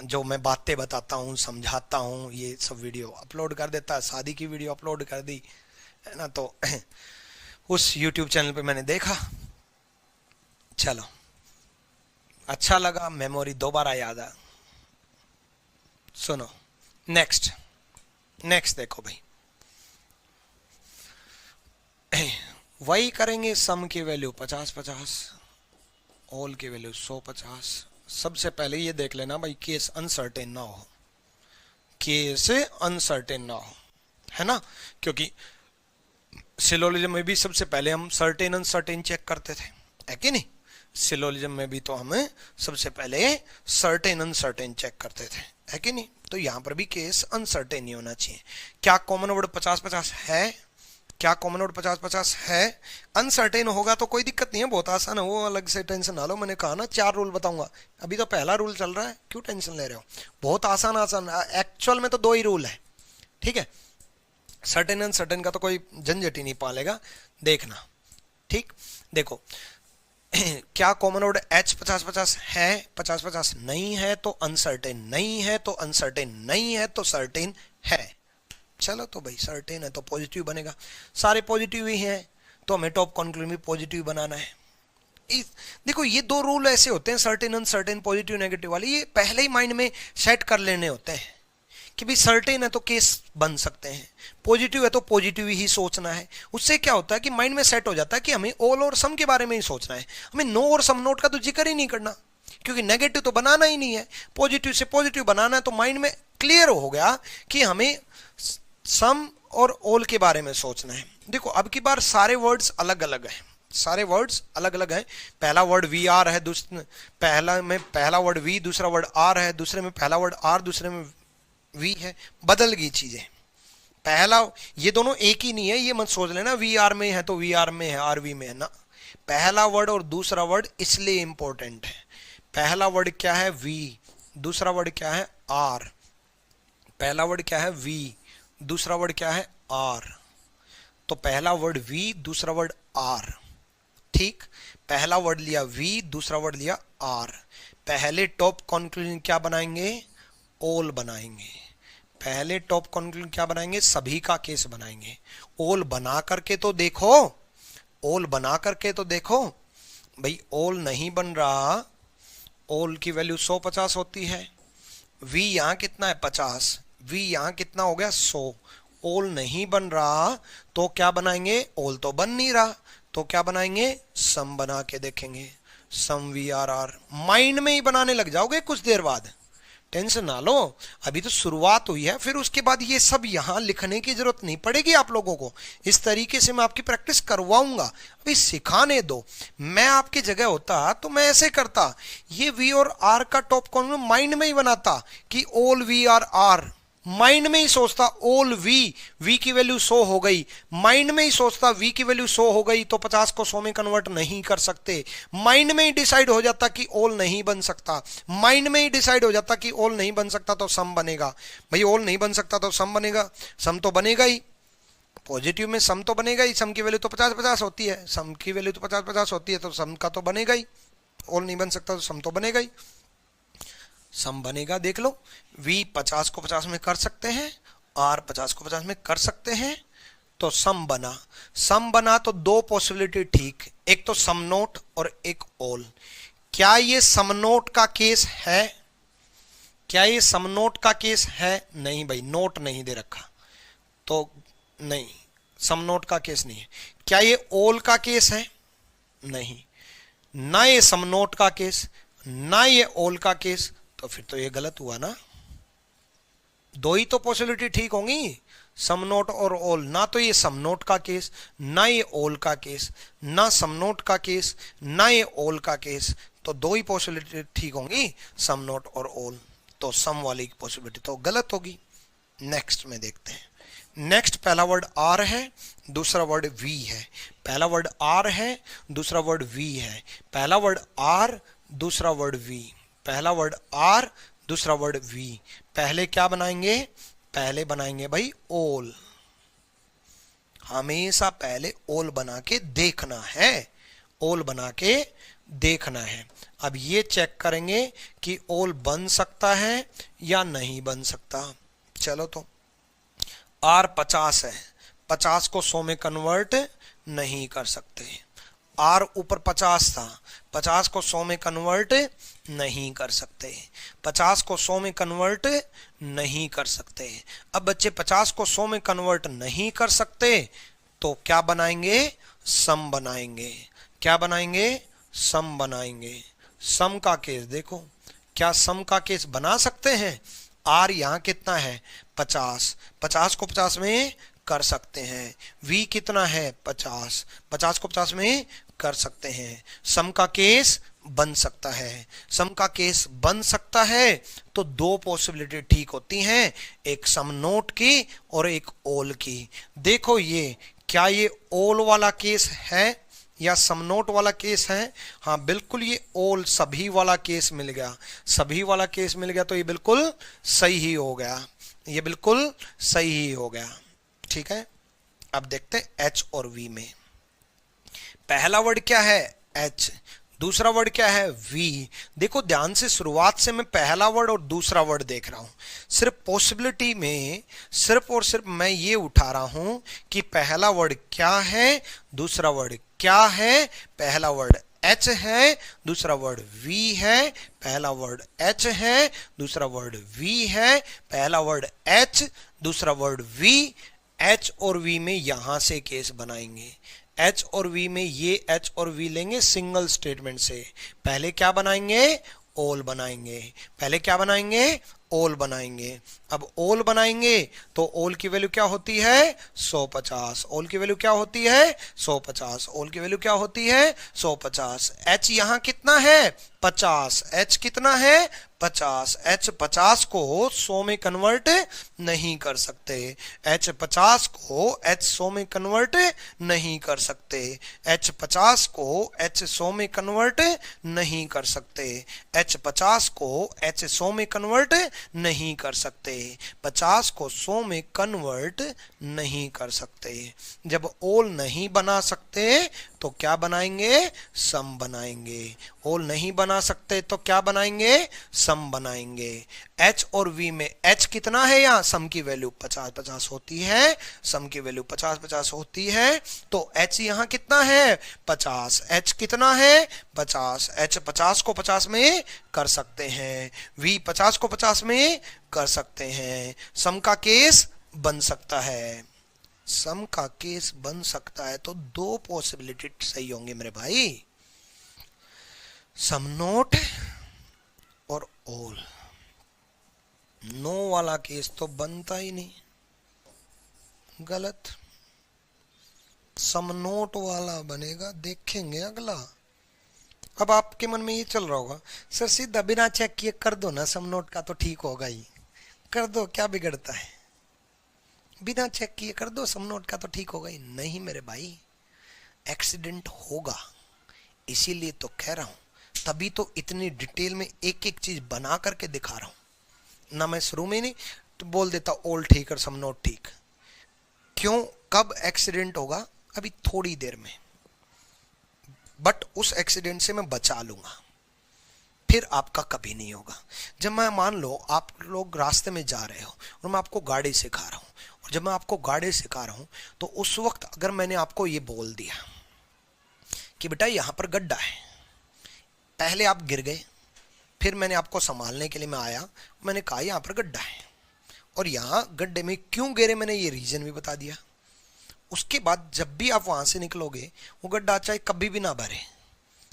जो मैं बातें बताता हूँ, समझाता हूँ, ये सब वीडियो अपलोड कर देता है। शादी की वीडियो अपलोड कर दी, है ना। तो उस YouTube चैनल पे मैंने देखा, चलो अच्छा लगा, मेमोरी दोबारा याद आ। सुनो, नेक्स्ट नेक्स्ट देखो भाई, वही करेंगे। सम की वैल्यू 50-50, ऑल की वैल्यू 100-50। सबसे पहले ये देख लेना भाई, केस अनसर्टेन ना हो, केस अनसर्टेन ना हो, है ना। क्योंकि सिलोजिज्म में भी सबसे पहले हम सर्टेन अनसर्टेन चेक करते थे, है कि नहीं। सिलोजिज्म में भी तो हमें सबसे पहले सर्टेन अनसर्टेन चेक करते थे, है कि नहीं। तो यहाँ पर भी केस अनसर्टेन नहीं होना चाहिए। क्या कॉमन वर्ड 50-50 है? क्या कॉमन वर्ड 50-50 है? अनसर्टेन होगा तो कोई दिक्कत नहीं है, बहुत आसान है वो, अलग से टेंशन ना लो। मैंने कहा ना 4 रूल बताऊंगा, अभी तो पहला रूल चल रहा है, क्यों टेंशन ले रहे हो। बहुत आसान आसान, एक्चुअल में तो 2 ही रूल है, ठीक है। सर्टेन अनसर्टेन का तो कोई झंझट ही नहीं पालेगा, देखना, ठीक। देखो क्या कॉमन वर्ड H 50-50 है? 50-50 नहीं है तो अनसर्टेन नहीं है, तो अनसर्टेन नहीं है तो सर्टेन है। चलो तो भाई सर्टेन है तो पॉजिटिव बनेगा, सारे पॉजिटिव ही हैं, तो हमें टॉप कॉन्क्लूजन भी पॉजिटिव बनाना है। देखो ये 2 रूल ऐसे होते हैं, सर्टेन अनसर्टेन, पॉजिटिव नेगेटिव वाले, ये पहले ही माइंड में सेट कर लेने होते हैं कि भाई सर्टेन है तो केस बन सकते हैं, पॉजिटिव है तो पॉजिटिव ही सोचना है। उससे क्या होता है कि माइंड में सेट हो जाता है कि हमें ऑल और सम के बारे में ही सोचना है, हमें नो और सम नोट का तो जिक्र ही नहीं करना, क्योंकि नेगेटिव तो बनाना ही नहीं है, पॉजिटिव से पॉजिटिव बनाना है। तो माइंड में क्लियर हो गया कि हमें सम और ऑल के बारे में सोचना है। देखो अब की बार सारे वर्ड्स अलग अलग हैं, सारे वर्ड्स अलग अलग हैं। पहला वर्ड वी आर है, पहला वर्ड वी, दूसरा वर्ड आर है, दूसरे में पहला वर्ड आर, दूसरे में वी है, बदल गई चीजें। पहला, ये दोनों एक ही नहीं है, ये मत सोच लेना वी आर में है तो वी आर में है, आर वी में है ना। पहला वर्ड और दूसरा वर्ड इसलिए इंपॉर्टेंट है। पहला वर्ड क्या है? वी। दूसरा वर्ड क्या है? आर। पहला वर्ड क्या है? वी। दूसरा वर्ड क्या है? आर। तो पहला वर्ड वी, दूसरा वर्ड आर, ठीक। पहला वर्ड लिया वी, दूसरा वर्ड लिया आर। पहले टॉप कंक्लूजन क्या बनाएंगे? ऑल बनाएंगे। पहले टॉप कंक्लूजन क्या बनाएंगे? सभी का केस बनाएंगे। ऑल बना करके तो देखो, ऑल बना करके तो देखो भाई, ऑल नहीं बन रहा। ऑल की वैल्यू 100-50 होती है, वी यहां कितना है? 50, वी यहां कितना हो गया? 100। ऑल नहीं बन रहा तो क्या बनाएंगे? ऑल तो बन नहीं रहा तो क्या बनाएंगे? सम बना के देखेंगे। सम वी आर आर माइंड में ही बनाने लग जाओगे कुछ देर बाद, टेंशन ना लो, अभी तो शुरुआत हुई है। फिर उसके बाद ये सब यहां लिखने की जरूरत नहीं पड़ेगी आप लोगों को, इस तरीके से मैं आपकी प्रैक्टिस करवाऊंगा। अभी सिखाने दो, मैं आपकी जगह होता तो मैं ऐसे करता, ये वी और आर का टॉप कॉन्क्लूजन माइंड में ही बनाता कि all V are R, mind में ही सोचता ऑल वी, वी की वैल्यू 100 हो गई, माइंड में ही सोचता वी की वैल्यू 100 हो गई तो 50 को 100 में कन्वर्ट नहीं कर सकते, माइंड में ही डिसाइड हो जाता कि ऑल नहीं बन सकता, माइंड में ही डिसाइड हो जाता कि ऑल नहीं बन सकता तो सम बनेगा। भाई ऑल नहीं बन सकता तो सम बनेगा, सम तो बनेगा ही, पॉजिटिव में सम तो बनेगा ही, सम की वैल्यू तो 50-50 होती है, सम की वैल्यू तो 50-50 होती है तो सम का तो बनेगा ही, ऑल नहीं बन सकता तो सम तो बनेगा ही, सम बनेगा। देख लो, v 50 को 50 में कर सकते हैं, r 50 को 50 में कर सकते हैं, तो सम बना। सम बना तो 2 पॉसिबिलिटी, ठीक, एक तो सम नोट और एक ऑल। क्या ये सम नोट का केस है? क्या ये सम नोट का केस है? नहीं भाई, नोट नहीं दे रखा तो नहीं, सम नोट का केस नहीं है। क्या ये ऑल का केस है? नहीं, ना ये सम नोट का केस ना ये ऑल का केस, तो फिर तो ये गलत हुआ ना। 2 ही तो पॉसिबिलिटी ठीक होंगी, सम नोट और ऑल, ना तो ये सम नोट का केस, ना ये ऑल का केस, ना सम नोट का केस, ना ये ऑल का केस, तो 2 ही पॉसिबिलिटी ठीक होंगी, सम नोट और ऑल, तो सम वाली पॉसिबिलिटी तो गलत होगी। नेक्स्ट में देखते हैं। नेक्स्ट पहला वर्ड आर है, दूसरा वर्ड वी है। पहला वर्ड आर है, दूसरा वर्ड वी है। पहला वर्ड आर, दूसरा वर्ड वी। पहला वर्ड आर, दूसरा वर्ड वी। पहले क्या बनाएंगे? पहले बनाएंगे भाई ओल। हमेशा पहले ओल बना के देखना है, ओल बना के देखना है। अब ये चेक करेंगे कि ओल बन सकता है या नहीं बन सकता। चलो तो आर 50 है, 50 को 100 में कन्वर्ट नहीं कर सकते। आर ऊपर 50 था, 50 को 100 में कन्वर्ट नहीं कर सकते। 50 को 100 में कन्वर्ट नहीं कर सकते। अब बच्चे 50 को 100 में कन्वर्ट नहीं कर सकते तो क्या बनाएंगे? सम बनाएंगे। क्या बनाएंगे? सम बनाएंगे। सम का केस देखो, क्या सम का केस बना सकते हैं? आर यहाँ कितना है? 50, 50 को 50 में कर सकते हैं। वी कितना है? 50, 50 को 50 में कर सकते हैं। सम का केस बन सकता है। सम का केस बन सकता है तो दो पॉसिबिलिटी ठीक होती हैं, एक सम नोट की और एक ओल की। देखो ये, क्या ये ओल वाला केस है या सम नोट वाला केस है? हाँ बिल्कुल, ये ओल सभी वाला केस मिल गया। सभी वाला केस मिल गया तो ये बिल्कुल सही ही हो गया, ये बिल्कुल सही ही हो गया। ठीक है, अब देखते हैं एच और वी में। पहला वर्ड क्या है? एच। दूसरा वर्ड क्या है? वी। देखो ध्यान से, शुरुआत से मैं पहला वर्ड और दूसरा वर्ड देख रहा हूं। सिर्फ पॉसिबिलिटी में सिर्फ और सिर्फ मैं ये उठा रहा हूं कि पहला वर्ड क्या है, दूसरा वर्ड क्या है। पहला वर्ड एच है, दूसरा वर्ड वी है। पहला वर्ड एच है, दूसरा वर्ड वी है। पहला वर्ड एच, दूसरा वर्ड वी। एच और वी में यहां से केस बनाएंगे। एच और वी में ये एच और वी लेंगे सिंगल स्टेटमेंट से। पहले क्या बनाएंगे? ओल बनाएंगे। पहले क्या बनाएंगे? ओल बनाएंगे। अब ओल बनाएंगे तो ओल की वैल्यू क्या होती है? 150। ओल की वैल्यू क्या होती है? 150। ओल की वैल्यू क्या होती है? 150। एच यहां कितना है? 50। एच कितना है? 50। एच 50 को 100 में कन्वर्ट नहीं कर सकते। एच 50 को एच 100 में कन्वर्ट नहीं कर सकते। एच 50 को एच 100 में कन्वर्ट नहीं कर सकते। एच 50 को एच 100 में कन्वर्ट नहीं कर सकते। 50 को 100 में कन्वर्ट नहीं कर सकते। जब ओल नहीं बना सकते तो क्या बनाएंगे? सम बनाएंगे। ओल नहीं बना सकते तो क्या बनाएंगे? सम बनाएंगे। एच और वी में एच कितना है? यहाँ सम की वैल्यू 50-50 होती है, सम की वैल्यू 50-50 होती है। तो एच यहाँ कितना है? 50। एच कितना है? 50। एच 50 को 50 में कर सकते हैं, वी 50 को 50 में कर सकते हैं। सम का केस बन सकता है। सम का केस बन सकता है तो दो पॉसिबिलिटी सही होंगे मेरे भाई, सम नोट और ओल। नो वाला केस तो बनता ही नहीं, गलत। सम नोट वाला बनेगा, देखेंगे अगला। अब आपके मन में ये चल रहा होगा, सर सीधा बिना चेक किए कर दो ना, सम नोट का तो ठीक होगा ही, कर दो, क्या बिगड़ता है? बिना चेक किए कर दो, सम नोट का तो ठीक होगा ही। नहीं मेरे भाई, एक्सीडेंट होगा, इसीलिए तो कह रहा हूं। तभी तो इतनी डिटेल में एक एक चीज बना करके दिखा रहा हूं ना। मैं शुरू में नहीं तो बोल देता ओल ठीक और सम नोट ठीक। क्यों, कब एक्सीडेंट होगा? अभी थोड़ी देर में, बट उस एक्सीडेंट से मैं बचा लूंगा, फिर आपका कभी नहीं होगा। जब मैं, मान लो आप लोग रास्ते में जा रहे हो और मैं आपको गाड़ी सिखा रहा हूं, और जब मैं आपको गाड़ी सिखा रहा हूं तो उस वक्त अगर मैंने आपको ये बोल दिया कि बेटा यहां पर गड्ढा है, पहले आप गिर गए, फिर मैंने आपको संभालने के लिए मैं आया, मैंने कहा यहां पर गड्ढा है, और यहां गड्ढे में क्यों गिरे मैंने ये रीजन भी बता दिया। उसके बाद जब भी आप वहां से निकलोगे, वो गड्ढा चाहे कभी भी ना भरे,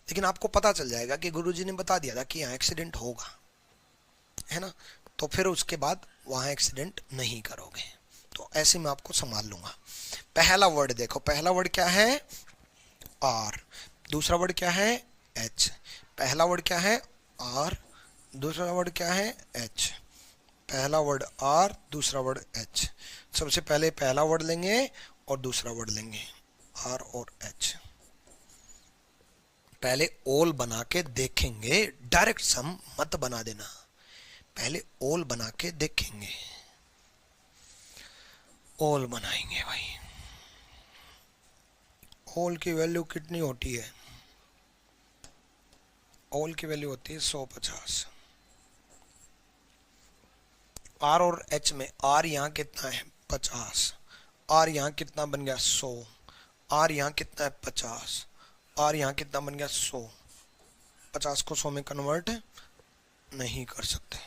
लेकिन आपको पता चल जाएगा कि गुरुजी ने बता दिया था कि यहाँ एक्सीडेंट होगा, है ना। तो फिर उसके बाद वहां एक्सीडेंट नहीं करोगे। तो ऐसे मैं आपको संभाल लूंगा। पहला वर्ड देखो, पहला वर्ड क्या है? आर। दूसरा वर्ड क्या है? एच। पहला वर्ड क्या है? आर। दूसरा वर्ड क्या है? एच। पहला वर्ड आर, दूसरा वर्ड एच। सबसे पहले पहला वर्ड लेंगे और दूसरा वर्ड लेंगे, आर और एच। पहले ओल बना के देखेंगे, डायरेक्ट सम मत बना देना, पहले ओल बना के देखेंगे। ओल बनाएंगे भाई। ओल की वैल्यू कितनी होती है? ओल की वैल्यू होती है 150। आर और एच में आर यहां कितना है? 50। आर यहां कितना बन गया? 100। आर यहां कितना है? 50। आर यहां कितना बन गया? 100। 50 को 100 में कन्वर्ट नहीं कर सकते,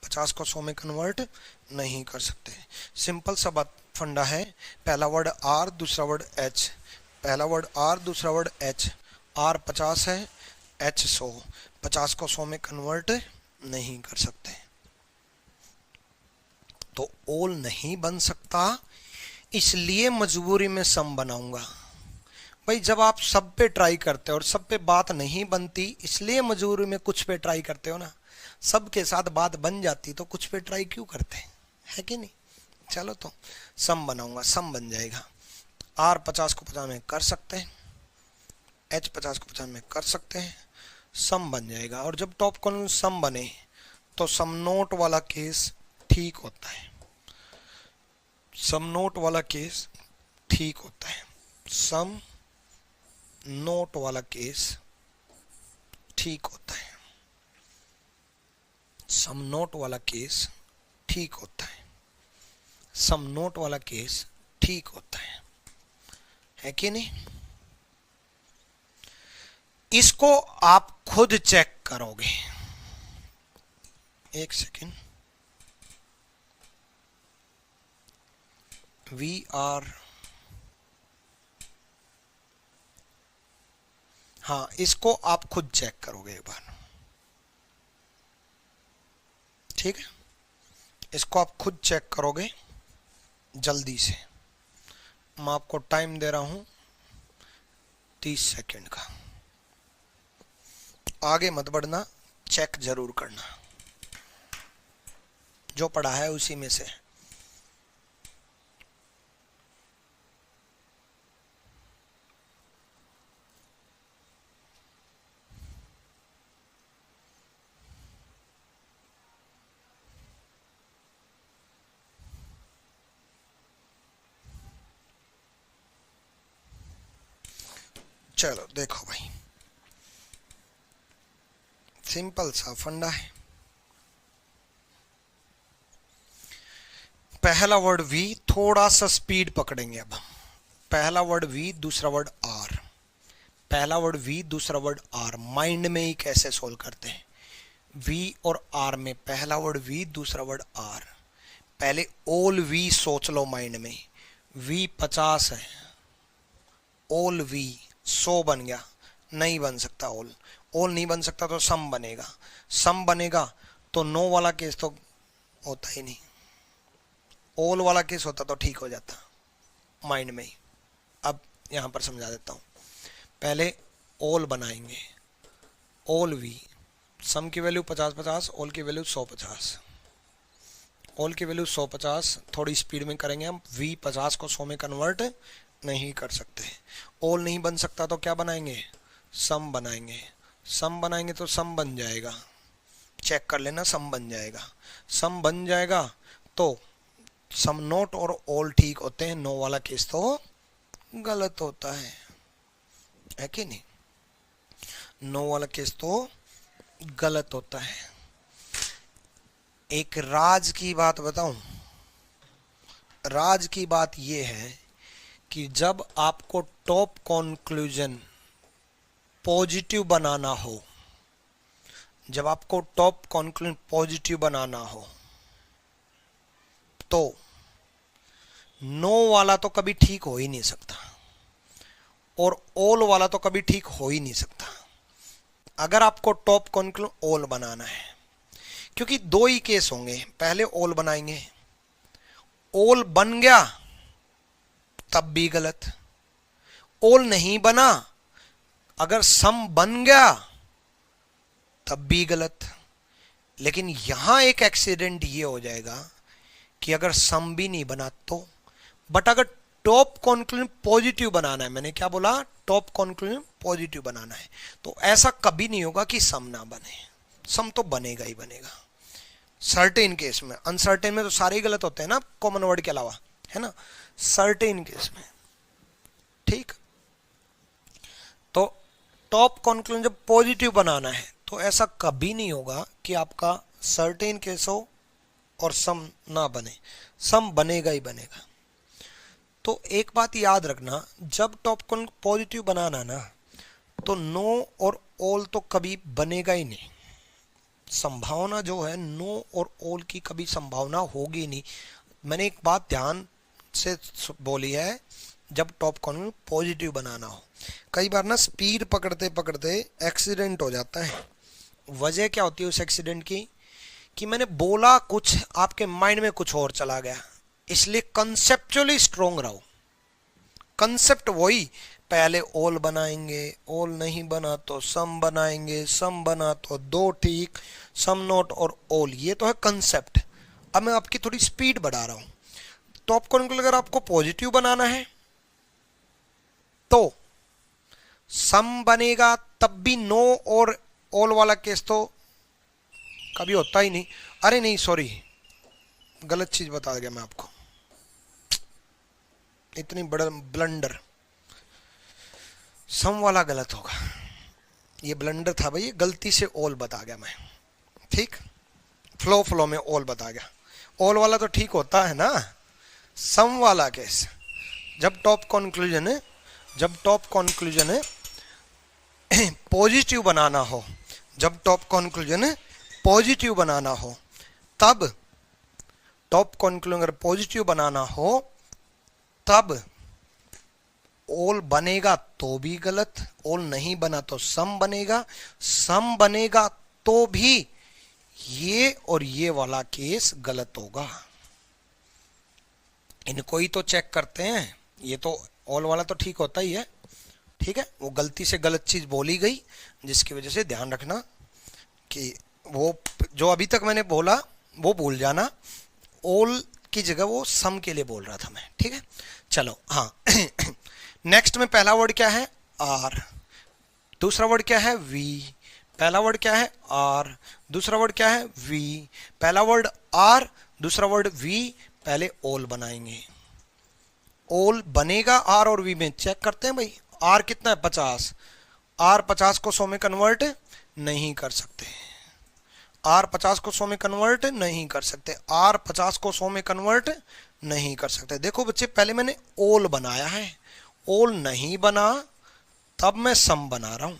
50 को 100 में कन्वर्ट नहीं कर सकते। सिंपल सा बात फंडा है। पहला वर्ड आर, दूसरा वर्ड एच। पहला वर्ड आर, दूसरा वर्ड एच। आर 50 है, एच 100। 50 को 100 में कन्वर्ट नहीं कर सकते, तो ओल नहीं बन सकता, इसलिए मजबूरी में सम बनाऊंगा। भाई जब आप सब पे ट्राई करते हो और सब पे बात नहीं बनती, इसलिए मजबूरी में कुछ पे ट्राई करते हो ना। सब के साथ बात बन जाती तो कुछ पे ट्राई क्यों करते, है कि नहीं? चलो तो सम बनाऊंगा, सम बन जाएगा। आर 50 को 50 में कर सकते हैं, एच 50 को 50 में कर सकते हैं, सम बन जाएगा। और जब टॉप कॉलम सम बने तो सम नोट वाला केस ठीक होता है, सम नोट वाला केस ठीक होता है, सम नोट वाला केस ठीक होता है, सम नोट वाला केस ठीक होता है, सम नोट वाला केस ठीक होता है कि नहीं? इसको आप खुद चेक करोगे। एक सेकेंड, वी आर, हाँ इसको आप खुद चेक करोगे एक बार, ठीक है? इसको आप खुद चेक करोगे जल्दी से। मैं आपको टाइम दे रहा हूं 30 सेकेंड का, आगे मत बढ़ना, चेक जरूर करना, जो पढ़ा है उसी में से। चलो देखो भाई, सिंपल सा फंडा है। पहला वर्ड वी, थोड़ा सा स्पीड पकड़ेंगे अब। पहला वर्ड वी, दूसरा वर्ड आर। पहला वर्ड वी, दूसरा वर्ड आर। माइंड में ही कैसे सोल्व करते हैं? वी और आर में पहला वर्ड वी, दूसरा वर्ड आर। पहले ओल वी सोच लो माइंड में। वी 50 है, ओल वी 100 बन गया, नहीं बन सकता ओल। ओल नहीं बन सकता तो सम बनेगा, सम बनेगा तो नो वाला केस तो होता ही नहीं, ओल वाला केस होता तो ठीक हो जाता माइंड में ही। अब यहां पर समझा देता हूं। पहले ओल बनाएंगे, ओल वी, सम की वैल्यू 50-50, ओल की वैल्यू 100-50। ओल की वैल्यू 100-50, थोड़ी स्पीड में करेंगे हम। वी 50 को 100 में कन्वर्ट नहीं कर सकते, ओल नहीं बन सकता तो क्या बनाएंगे? सम बनाएंगे। सम बनाएंगे तो सम बन जाएगा, चेक कर लेना, सम बन जाएगा। सम बन जाएगा तो सम नोट और ओल ठीक होते हैं, नो वाला केस तो गलत होता है कि नहीं? नो वाला केस तो गलत होता है। एक राज की बात बताऊं, राज की बात यह है कि जब आपको टॉप कंक्लूजन पॉजिटिव बनाना हो, जब आपको टॉप कंक्लूजन पॉजिटिव बनाना हो तो नो वाला तो कभी ठीक हो ही नहीं सकता और ओल वाला तो कभी ठीक हो ही नहीं सकता। अगर आपको टॉप कंक्लूजन ओल बनाना है, क्योंकि दो ही केस होंगे। पहले ओल बनाएंगे, ओल बन गया तब भी गलत, ओल नहीं बना, अगर सम बन गया तब भी गलत। लेकिन यहां एक एक्सीडेंट ये हो जाएगा कि अगर सम भी नहीं बना तो, बट अगर टॉप कॉन्क्लूजन पॉजिटिव बनाना है, मैंने क्या बोला, टॉप कॉन्क्लूजन पॉजिटिव बनाना है, तो ऐसा कभी नहीं होगा कि सम ना बने, सम तो बनेगा ही बनेगा। सर्टेन केस में, अनसर्टेन में तो सारे ही गलत होते हैं ना कॉमन वर्ड के अलावा, है ना, सर्टेन केस में, ठीक। तो टॉप कॉन्क्लूजन जब पॉजिटिव बनाना है तो ऐसा कभी नहीं होगा कि आपका सर्टेन केस हो और सम ना बने, सम बनेगा ही बनेगा। तो एक बात याद रखना, जब टॉप पॉजिटिव बनाना ना तो नो और ऑल तो कभी बनेगा ही नहीं, संभावना जो है नो और ऑल की कभी संभावना होगी नहीं। मैंने एक बात ध्यान से बोली है, जब टॉप कॉन्क्लूजन पॉजिटिव बनाना हो, कई बार ना स्पीड पकड़ते पकड़ते एक्सीडेंट हो जाता है। वजह क्या होती है उस एक्सीडेंट की, कि मैंने बोला कुछ, आपके माइंड में कुछ और चला गया, इसलिए कंसेप्चुअली स्ट्रोंग रहो। कंसेप्ट वही, पहले ऑल बनाएंगे, ऑल नहीं बना तो सम बनाएंगे, सम बना तो दो ठीक, सम नॉट और ऑल, ये तो है कंसेप्ट। अब मैं आपकी थोड़ी स्पीड बढ़ा रहा हूं। टॉप कॉन्क्लूजन अगर आपको पॉजिटिव बनाना है तो सम बनेगा, तब भी नो और ऑल वाला केस तो कभी होता ही नहीं। अरे नहीं सॉरी, गलत चीज बता गया मैं आपको, इतनी बड़ा ब्लंडर, सम वाला गलत होगा, ये ब्लंडर था भाई, ये गलती से ऑल बता गया मैं, ठीक, फ्लो में ऑल बता गया। ऑल वाला तो ठीक होता है ना, सम वाला केस जब टॉप कॉन्क्लूजन है पॉजिटिव बनाना हो, जब टॉप कॉन्क्लूजन पॉजिटिव बनाना हो, तब टॉप कॉन्क्लूजन अगर पॉजिटिव बनाना हो तब ऑल बनेगा तो भी गलत, ऑल नहीं बना तो सम बनेगा, सम बनेगा तो भी ये और ये वाला केस गलत होगा। इनको ही तो चेक करते हैं, ये तो ऑल वाला तो ठीक होता ही है, ठीक है, वो गलती से गलत चीज बोली गई जिसकी वजह से ध्यान रखना कि वो जो अभी तक मैंने बोला वो भूल जाना, ऑल की जगह वो सम के लिए बोल रहा था मैं, ठीक है। चलो हाँ नेक्स्ट में पहला वर्ड क्या है, आर, दूसरा वर्ड क्या है, वी, पहला वर्ड क्या है, आर, दूसरा वर्ड क्या है, वी, पहला वर्ड आर, दूसरा वर्ड वी, पहले ऑल बनाएंगे, ऑल बनेगा आर और वी में, चेक करते हैं भाई, आर कितना है 50, आर 50 को 100 में कन्वर्ट नहीं कर सकते, आर 50 को 100 में कन्वर्ट नहीं कर सकते, आर 50 को 100 में कन्वर्ट नहीं कर सकते। देखो बच्चे, पहले मैंने ऑल बनाया है, ऑल नहीं बना तब मैं सम बना रहा हूं,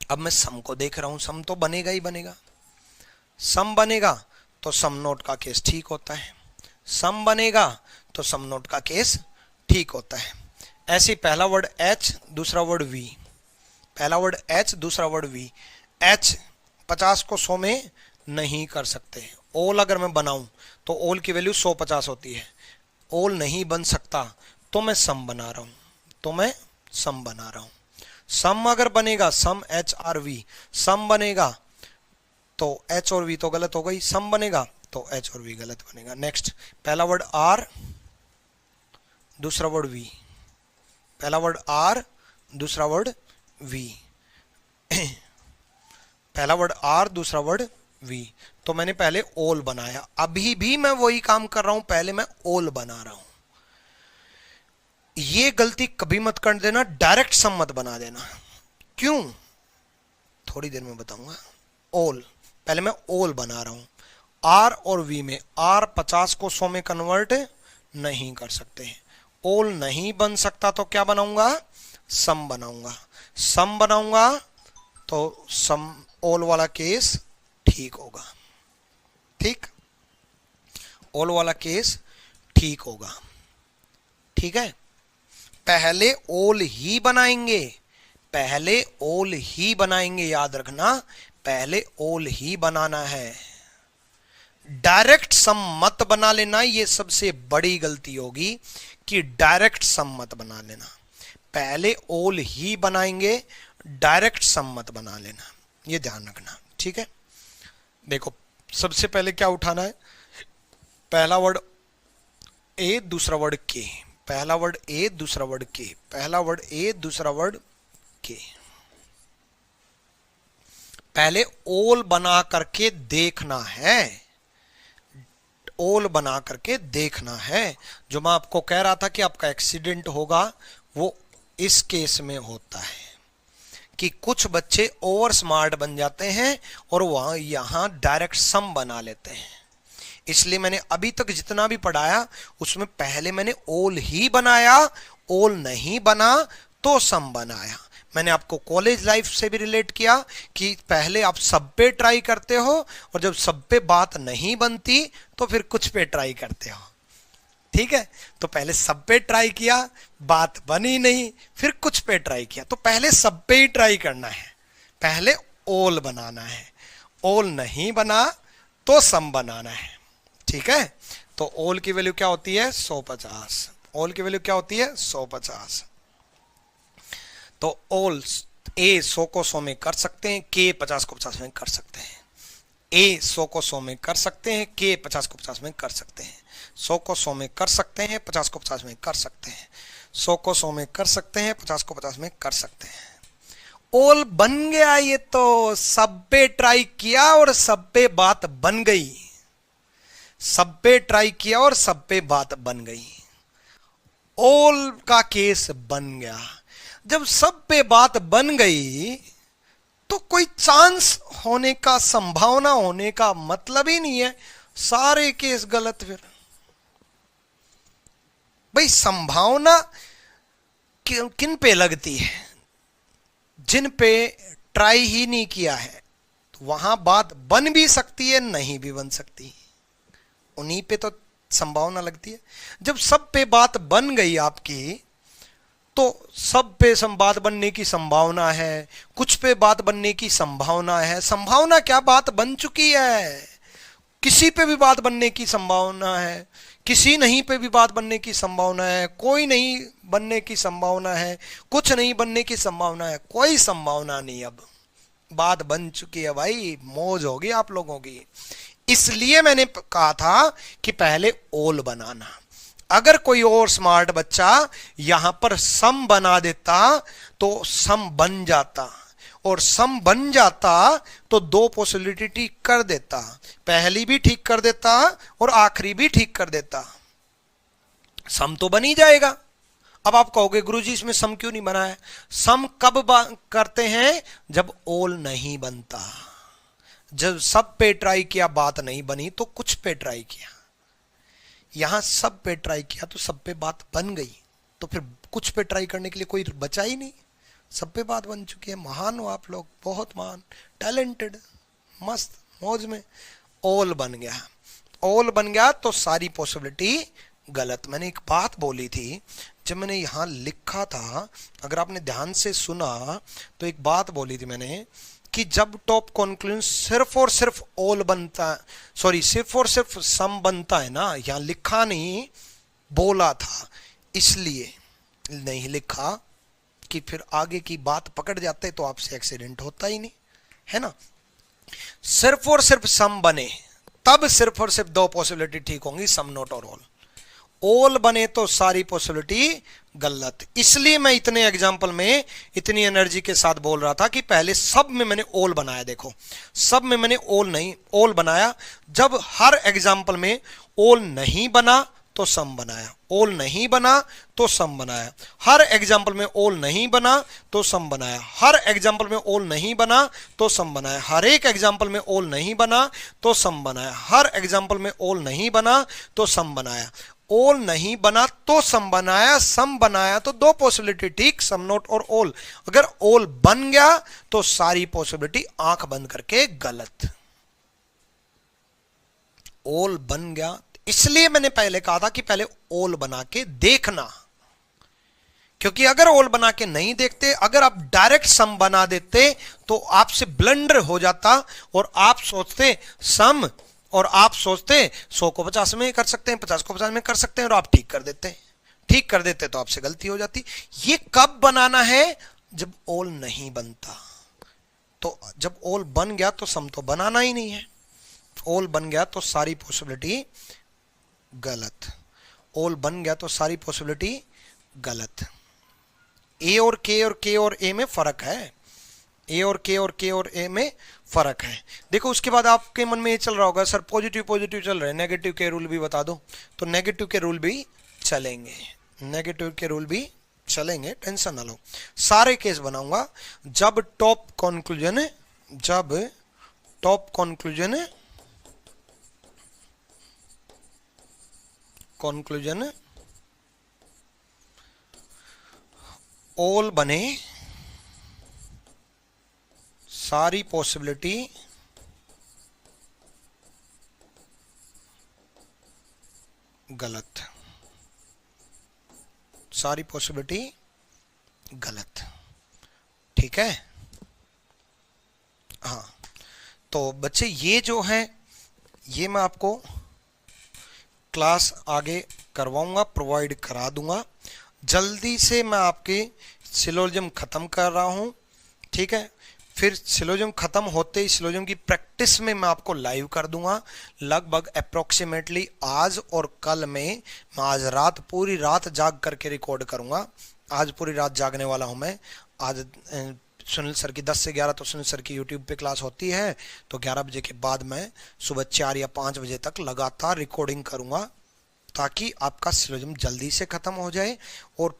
अब मैं सम को देख रहा हूं, सम तो बनेगा ही बनेगा, सम बनेगा तो सम नोट का केस ठीक होता है, सम बनेगा तो सम नोट का केस ठीक होता है। ऐसे पहला वर्ड एच, दूसरा वर्ड वी, पहला वर्ड एच, दूसरा वर्ड वी, एच 50 को 100 में नहीं कर सकते, ऑल अगर मैं बनाऊं तो ऑल की वैल्यू 150 होती है, ऑल नहीं बन सकता तो मैं सम बना रहा हूं, सम अगर बनेगा, सम एच आर वी, सम बनेगा तो एच और वी तो गलत हो गई, सम बनेगा तो एच और वी गलत बनेगा। नेक्स्ट, पहला वर्ड आर, दूसरा वर्ड वी, पहला वर्ड आर, दूसरा वर्ड वी, पहला वर्ड आर, दूसरा वर्ड वी, तो मैंने पहले ऑल बनाया, अभी भी मैं वही काम कर रहा हूं, पहले मैं ऑल बना रहा हूं। ये गलती कभी मत कर देना, डायरेक्ट सम मत बना देना, क्यों थोड़ी देर में बताऊंगा। ऑल, पहले मैं ऑल बना रहा हूं, आर और वी में, आर 50 को 100 में कन्वर्ट नहीं कर सकते, ऑल नहीं बन सकता तो क्या बनाऊंगा, सम बनाऊंगा, सम बनाऊंगा तो सम ऑल वाला केस ठीक होगा, ठीक, ऑल वाला केस ठीक होगा, ठीक है। पहले ऑल ही बनाएंगे, पहले ऑल ही बनाएंगे, याद रखना, पहले ऑल ही बनाना है, डायरेक्ट सम मत बना लेना, ये सबसे बड़ी गलती होगी कि डायरेक्ट सम मत बना लेना, पहले ऑल ही बनाएंगे, डायरेक्ट सम मत बना लेना, ये ध्यान रखना। ठीक है, देखो सबसे पहले क्या उठाना है, पहला वर्ड ए दूसरा वर्ड के, पहला वर्ड ए दूसरा वर्ड के, पहला वर्ड ए दूसरा वर्ड के। पहले ओल बना करके देखना है, ओल बना करके देखना है। जो मैं आपको कह रहा था कि आपका एक्सीडेंट होगा वो इस केस में होता है कि कुछ बच्चे ओवर स्मार्ट बन जाते हैं और वहां यहां डायरेक्ट सम बना लेते हैं। इसलिए मैंने अभी तक जितना भी पढ़ाया उसमें पहले मैंने ओल ही बनाया, ओल नहीं बना तो सम बनाया। मैंने आपको कॉलेज लाइफ से भी रिलेट किया कि पहले आप सब पे ट्राई करते हो और जब सब पे बात नहीं बनती तो फिर कुछ पे ट्राई करते हो, ठीक है। तो पहले सब पे ट्राई किया, बात बनी नहीं, फिर कुछ पे ट्राई किया, तो पहले सब पे ही ट्राई करना है, पहले ओल बनाना है। ओल नहीं बना तो सम बनाना है, ठीक है। तो ओल की वैल्यू क्या होती है 150, ओल की वैल्यू क्या होती है 150। तो ओल ए 100 को 100 में कर सकते हैं, के 50 को 50 में कर सकते हैं। ए 100 को 100 में कर सकते हैं, के 50 को 50 में कर सकते हैं। 100 को 100 में कर सकते हैं, 50 को 50 में कर सकते हैं। 100 को 100 में कर सकते हैं, 50 को 50 में कर सकते हैं। ओल बन गया, ये तो सब पे ट्राई किया और सब पे बात बन गई, सब पे ट्राई किया और सब पे बात बन गई। ओल का केस बन गया। जब सब पे बात बन गई तो कोई चांस होने का, संभावना होने का मतलब ही नहीं है, सारे केस गलत। फिर भाई संभावना किन पे लगती है, जिन पे ट्राई ही नहीं किया है, तो वहां बात बन भी सकती है नहीं भी बन सकती, उन्हीं पे तो संभावना लगती है। जब सब पे बात बन गई आपकी तो सब पे बात बनने की संभावना है, कुछ पे बात बनने की संभावना है। संभावना क्या, बात बन चुकी है। किसी पे भी बात बनने की संभावना है, किसी नहीं पे भी बात बनने की संभावना है, कोई नहीं बनने की संभावना है, कुछ नहीं बनने की संभावना है, कोई संभावना नहीं। अब बात बन चुकी है भाई, मौज होगी आप लोगों की। इसलिए मैंने कहा था कि पहले ओल बनाना। अगर कोई और स्मार्ट बच्चा यहां पर सम बना देता तो सम बन जाता, और सम बन जाता तो दो पॉसिबिलिटी ठीक कर देता, पहली भी ठीक कर देता और आखिरी भी ठीक कर देता। सम तो बन ही जाएगा। अब आप कहोगे गुरुजी इसमें सम क्यों नहीं बना है? सम कब करते हैं? जब ओल नहीं बनता। जब सब पे ट्राई किया बात नहीं बनी तो कुछ पे ट्राई किया, यहां सब पे ट्राई किया तो सब पे बात बन गई, तो फिर कुछ पे ट्राई करने के लिए कोई बचा ही नहीं, सब पे बात बन चुकी है। महान हो आप लोग, बहुत महान, टैलेंटेड, मस्त, मौज में। ओल बन गया, ओल बन गया तो सारी पॉसिबिलिटी गलत। मैंने एक बात बोली थी जब मैंने यहां लिखा था, अगर आपने ध्यान से सुना तो एक बात बोली थी मैंने कि जब टॉप कॉन्क्लूजन सिर्फ और सिर्फ ओल बनता है, सॉरी सिर्फ और सिर्फ सम बनता है ना, यहां लिखा नहीं बोला था, इसलिए नहीं लिखा कि फिर आगे की बात पकड़ जाते तो आपसे एक्सीडेंट होता ही नहीं, है ना। सिर्फ और सिर्फ सम बने तब सिर्फ और सिर्फ दो पॉसिबिलिटी ठीक होंगी, सम नॉट और ओल। ओल बने तो सारी पॉसिबिलिटी गलत। इसलिए मैं इतने एग्जाम्पल में इतनी एनर्जी के साथ बोल रहा था कि पहले सब में मैंने ओल बनाया। देखो सब में मैंने ओल बनाया। जब हर एग्जाम्पल में ओल नहीं बना तो सम बनाया, ओल नहीं बना तो सम बनाया, हर एग्जाम्पल में ओल नहीं बना तो सम बनाया, हर एग्जाम्पल में ओल नहीं बना तो सम बनाया, हर एक एग्जाम्पल में ओल नहीं बना तो सम बनाया, हर एग्जाम्पल में ओल नहीं बना तो सम बनाया। ओल नहीं बना तो सम बनाया, सम बनाया तो दो पॉसिबिलिटी ठीक, सम नॉट और ओल। अगर ओल बन गया तो सारी पॉसिबिलिटी आंख बंद करके गलत। ओल बन गया, इसलिए मैंने पहले कहा था कि पहले ओल बना के देखना, क्योंकि अगर ओल बना के नहीं देखते, अगर आप डायरेक्ट सम बना देते तो आपसे ब्लंडर हो जाता और आप सोचते सम, और आप सोचते 100 को 50 में कर सकते हैं, 50 को 50 में कर सकते हैं, और आप ठीक कर देते तो आपसे गलती हो जाती। ये कब बनाना है? जब ओल नहीं बनता। तो जब ऑल बन गया तो सम तो बनाना ही नहीं है, ऑल बन गया तो सारी पॉसिबिलिटी गलत, ऑल बन गया तो सारी पॉसिबिलिटी गलत। ए और के और ए में फर्क है, ए और के और ए में फर्क है। देखो उसके बाद आपके मन में ये चल रहा होगा सर पॉजिटिव पॉजिटिव चल रहे हैं, नेगेटिव के रूल भी बता दो। तो नेगेटिव के रूल भी चलेंगे, नेगेटिव के रूल भी चलेंगे, टेंशन ना लो। सारे केस बनाऊंगा जब टॉप कंक्लूजन, जब टॉप कंक्लूजन ऑल बने, सारी पॉसिबिलिटी गलत, सारी पॉसिबिलिटी गलत। ठीक है, हाँ। तो बच्चे ये जो है ये मैं आपको क्लास आगे करवाऊंगा, प्रोवाइड करा दूंगा। जल्दी से मैं आपके सिलोजिज्म खत्म कर रहा हूं, ठीक है। फिर सिलोजिज्म खत्म होते ही सिलोजिज्म की प्रैक्टिस में मैं आपको लाइव कर दूंगा। लगभग अप्रोक्सीमेटली आज और कल में मैं आज रात पूरी रात जाग करके रिकॉर्ड करूंगा। आज पूरी रात जागने वाला हूं मैं। आज सुनील सर की 10 से 11 तो सुनील सर की यूट्यूब पे क्लास होती है, तो 11 बजे के बाद मैं सुबह 4 या 5 बजे तक लगातार रिकॉर्डिंग करूंगा ताकि आपका सिलोजिज्म जल्दी से खत्म हो जाए और